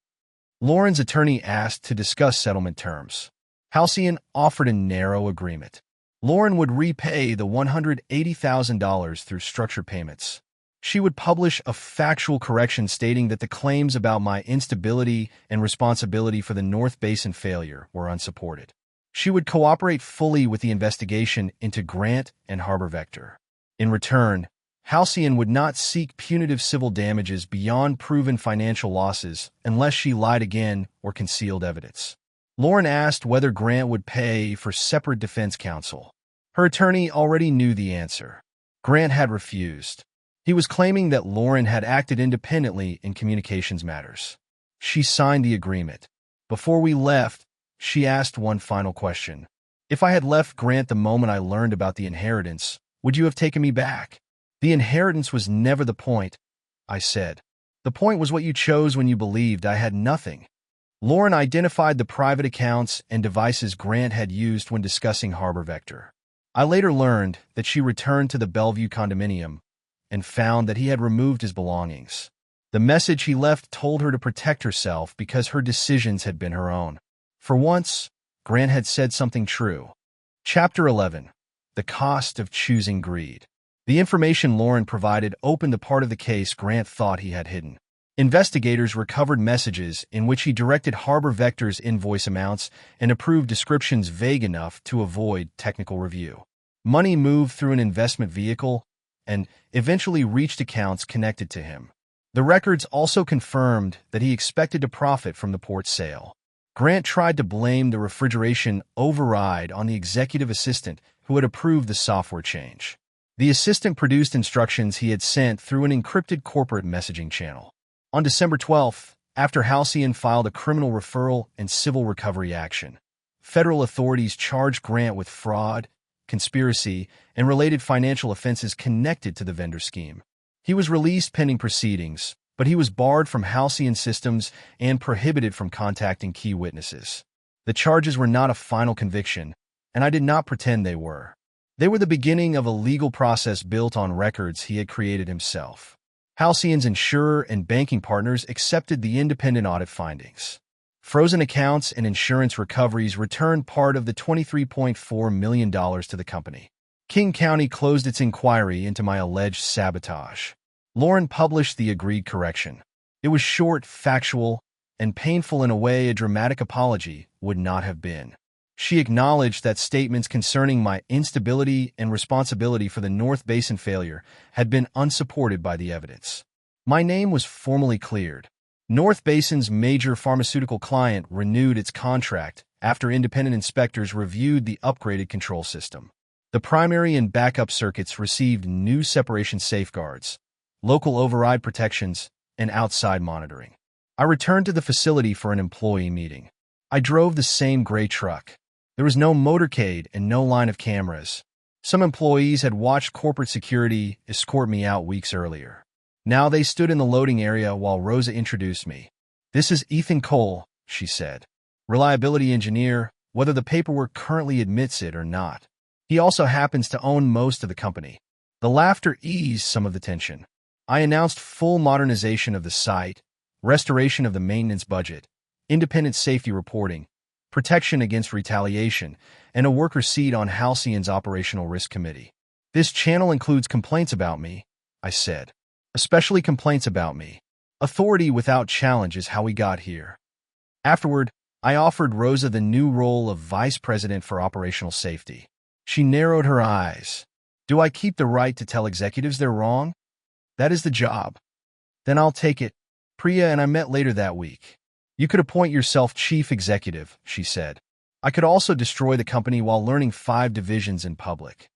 Lauren's attorney asked to discuss settlement terms. Halcyon offered a narrow agreement. Lauren would repay the $180,000 through structured payments. She would publish a factual correction stating that the claims about my instability and responsibility for the North Basin failure were unsupported. She would cooperate fully with the investigation into Grant and Harbor Vector. In return, Halcyon would not seek punitive civil damages beyond proven financial losses unless she lied again or concealed evidence. Lauren asked whether Grant would pay for separate defense counsel. Her attorney already knew the answer. Grant had refused. He was claiming that Lauren had acted independently in communications matters. She signed the agreement. Before we left, she asked one final question. If I had left Grant the moment I learned about the inheritance, would you have taken me back? The inheritance was never the point, I said. The point was what you chose when you believed I had nothing. Lauren identified the private accounts and devices Grant had used when discussing Harbor Vector. I later learned that she returned to the Bellevue condominium and found that he had removed his belongings. The message he left told her to protect herself because her decisions had been her own. For once, Grant had said something true. Chapter 11. The Cost of Choosing Greed. The information Lauren provided opened the part of the case Grant thought he had hidden. Investigators recovered messages in which he directed Harbor Vector's invoice amounts and approved descriptions vague enough to avoid technical review. Money moved through an investment vehicle and eventually reached accounts connected to him. The records also confirmed that he expected to profit from the port's sale. Grant tried to blame the refrigeration override on the executive assistant who had approved the software change. The assistant produced instructions he had sent through an encrypted corporate messaging channel. On December 12th, after Halcyon filed a criminal referral and civil recovery action, federal authorities charged Grant with fraud, conspiracy, and related financial offenses connected to the vendor scheme. He was released pending proceedings, but he was barred from Halcyon systems and prohibited from contacting key witnesses. The charges were not a final conviction, and I did not pretend they were. They were the beginning of a legal process built on records he had created himself. Halcyon's insurer and banking partners accepted the independent audit findings. Frozen accounts and insurance recoveries returned part of the $23.4 million to the company. King County closed its inquiry into my alleged sabotage. Lauren published the agreed correction. It was short, factual, and painful in a way a dramatic apology would not have been. She acknowledged that statements concerning my instability and responsibility for the North Basin failure had been unsupported by the evidence. My name was formally cleared. North Basin's major pharmaceutical client renewed its contract after independent inspectors reviewed the upgraded control system. The primary and backup circuits received new separation safeguards, local override protections, and outside monitoring. I returned to the facility for an employee meeting. I drove the same gray truck. There was no motorcade and no line of cameras. Some employees had watched corporate security escort me out weeks earlier. Now they stood in the loading area while Rosa introduced me. "This is Ethan Cole," she said. "Reliability engineer, whether the paperwork currently admits it or not. He also happens to own most of the company." The laughter eased some of the tension. I announced full modernization of the site, restoration of the maintenance budget, independent safety reporting, protection against retaliation, and a worker seat on Halcyon's Operational Risk Committee. "This channel includes complaints about me," I said. "Especially complaints about me. Authority without challenge is how we got here." Afterward, I offered Rosa the new role of Vice President for Operational Safety. She narrowed her eyes. "Do I keep the right to tell executives they're wrong? That is the job." "Then I'll take it." Priya and I met later that week. "You could appoint yourself chief executive," she said. "I could also destroy the company while learning 5 divisions in public.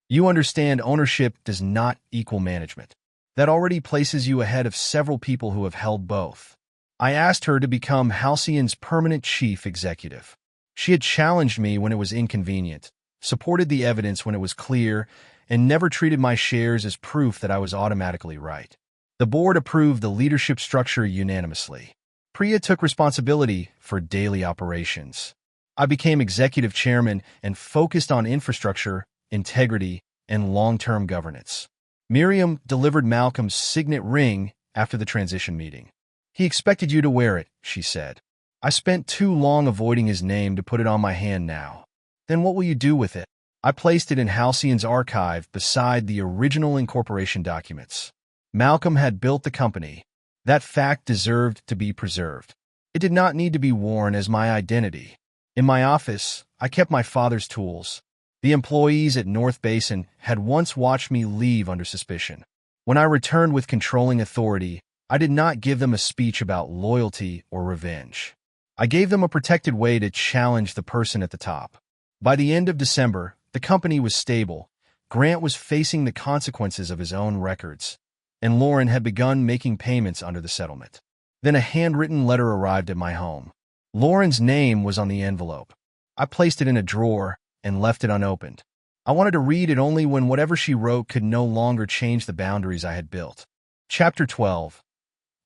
You understand ownership does not equal management. That already places you ahead of several people who have held both." I asked her to become Halcyon's permanent chief executive. She had challenged me when it was inconvenient, supported the evidence when it was clear, and never treated my shares as proof that I was automatically right. The board approved the leadership structure unanimously. Priya took responsibility for daily operations. I became executive chairman and focused on infrastructure, integrity, and long-term governance. Miriam delivered Malcolm's signet ring after the transition meeting. "He expected you to wear it," she said. "I spent too long avoiding his name to put it on my hand now." "Then what will you do with it?" I placed it in Halcyon's archive beside the original incorporation documents. Malcolm had built the company. That fact deserved to be preserved. It did not need to be worn as my identity. In my office, I kept my father's tools. The employees at North Basin had once watched me leave under suspicion. When I returned with controlling authority, I did not give them a speech about loyalty or revenge. I gave them a protected way to challenge the person at the top. By the end of December, the company was stable. Grant was facing the consequences of his own records, and Lauren had begun making payments under the settlement. Then a handwritten letter arrived at my home. Lauren's name was on the envelope. I placed it in a drawer and left it unopened. I wanted to read it only when whatever she wrote could no longer change the boundaries I had built. Chapter 12.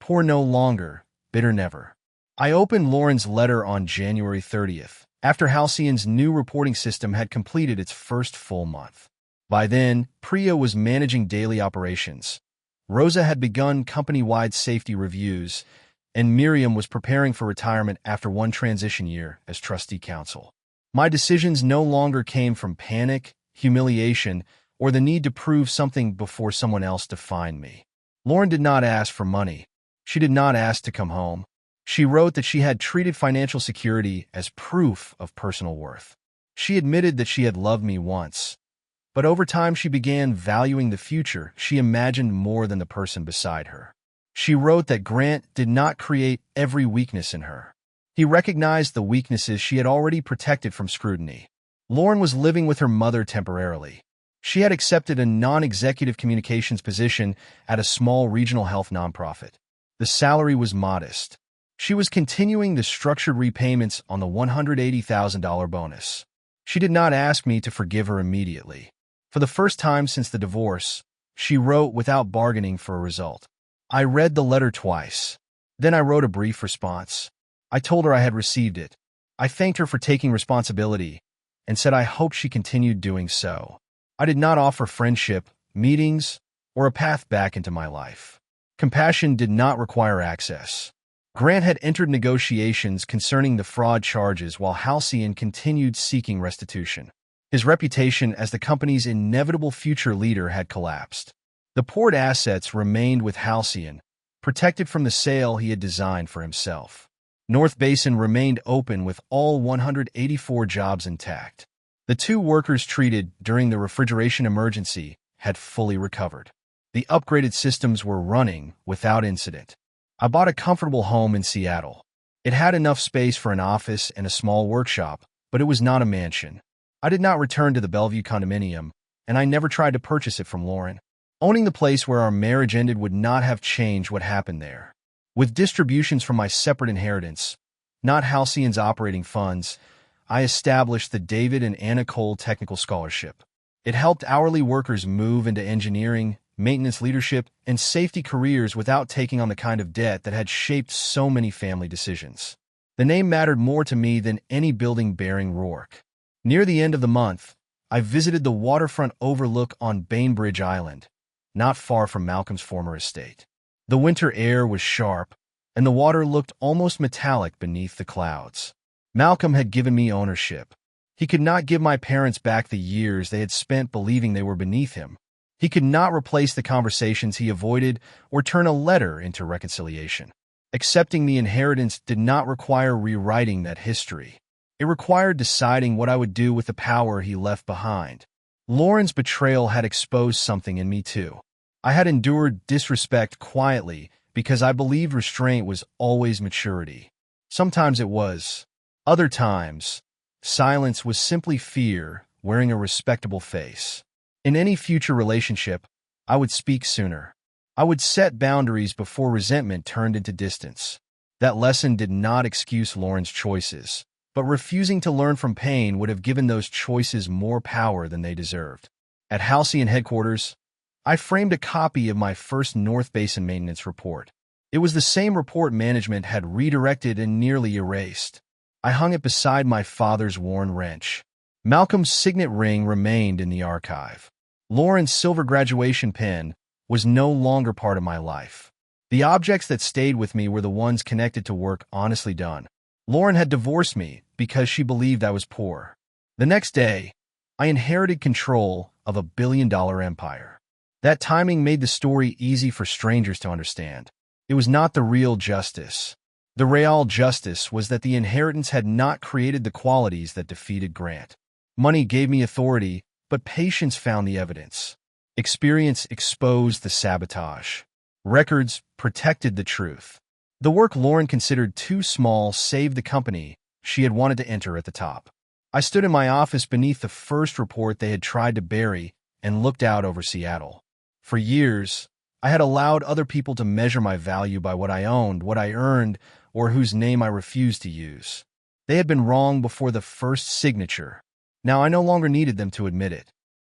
Poor no longer, bitter never. I opened Lauren's letter on January 30th, after Halcyon's new reporting system had completed its first full month. By then, Priya was managing daily operations. Rosa had begun company-wide safety reviews, and Miriam was preparing for retirement after one transition year as trustee counsel. My decisions no longer came from panic, humiliation, or the need to prove something before someone else defined me. Lauren did not ask for money. She did not ask to come home. She wrote that she had treated financial security as proof of personal worth. She admitted that she had loved me once, but over time she began valuing the future she imagined more than the person beside her. She wrote that Grant did not create every weakness in her. He recognized the weaknesses she had already protected from scrutiny. Lauren was living with her mother temporarily. She had accepted a non-executive communications position at a small regional health nonprofit. The salary was modest. She was continuing the structured repayments on the $180,000 bonus. She did not ask me to forgive her immediately. For the first time since the divorce, she wrote without bargaining for a result. I read the letter twice. Then I wrote a brief response. I told her I had received it. I thanked her for taking responsibility and said I hoped she continued doing so. I did not offer friendship, meetings, or a path back into my life. Compassion did not require access. Grant had entered negotiations concerning the fraud charges while Halcyon continued seeking restitution. His reputation as the company's inevitable future leader had collapsed. The poured assets remained with Halcyon, protected from the sale he had designed for himself. North Basin remained open with all 184 jobs intact. The 2 workers treated during the refrigeration emergency had fully recovered. The upgraded systems were running without incident. I bought a comfortable home in Seattle. It had enough space for an office and a small workshop, but it was not a mansion. I did not return to the Bellevue condominium, and I never tried to purchase it from Lauren. Owning the place where our marriage ended would not have changed what happened there. With distributions from my separate inheritance, not Halcyon's operating funds, I established the David and Anna Cole Technical Scholarship. It helped hourly workers move into engineering, maintenance leadership, and safety careers without taking on the kind of debt that had shaped so many family decisions. The name mattered more to me than any building bearing Rourke. Near the end of the month, I visited the waterfront overlook on Bainbridge Island, not far from Malcolm's former estate. The winter air was sharp, and the water looked almost metallic beneath the clouds. Malcolm had given me ownership. He could not give my parents back the years they had spent believing they were beneath him. He could not replace the conversations he avoided or turn a letter into reconciliation. Accepting the inheritance did not require rewriting that history. It required deciding what I would do with the power he left behind. Lauren's betrayal had exposed something in me too. I had endured disrespect quietly because I believed restraint was always maturity. Sometimes it was. Other times, silence was simply fear wearing a respectable face. In any future relationship, I would speak sooner. I would set boundaries before resentment turned into distance. That lesson did not excuse Lauren's choices, but refusing to learn from pain would have given those choices more power than they deserved. At Halcyon headquarters, I framed a copy of my first North Basin maintenance report. It was the same report management had redirected and nearly erased. I hung it beside my father's worn wrench. Malcolm's signet ring remained in the archive. Lauren's silver graduation pin was no longer part of my life. The objects that stayed with me were the ones connected to work honestly done. Lauren had divorced me because she believed I was poor. The next day, I inherited control of a billion-dollar empire. That timing made the story easy for strangers to understand. It was not the real justice. The real justice was that the inheritance had not created the qualities that defeated Grant. Money gave me authority, but patience found the evidence. Experience exposed the sabotage. Records protected the truth. The work Lauren considered too small saved the company she had wanted to enter at the top. I stood in my office beneath the first report they had tried to bury and looked out over Seattle. For years, I had allowed other people to measure my value by what I owned, what I earned, or whose name I refused to use. They had been wrong before the first signature. Now I no longer needed them to admit it.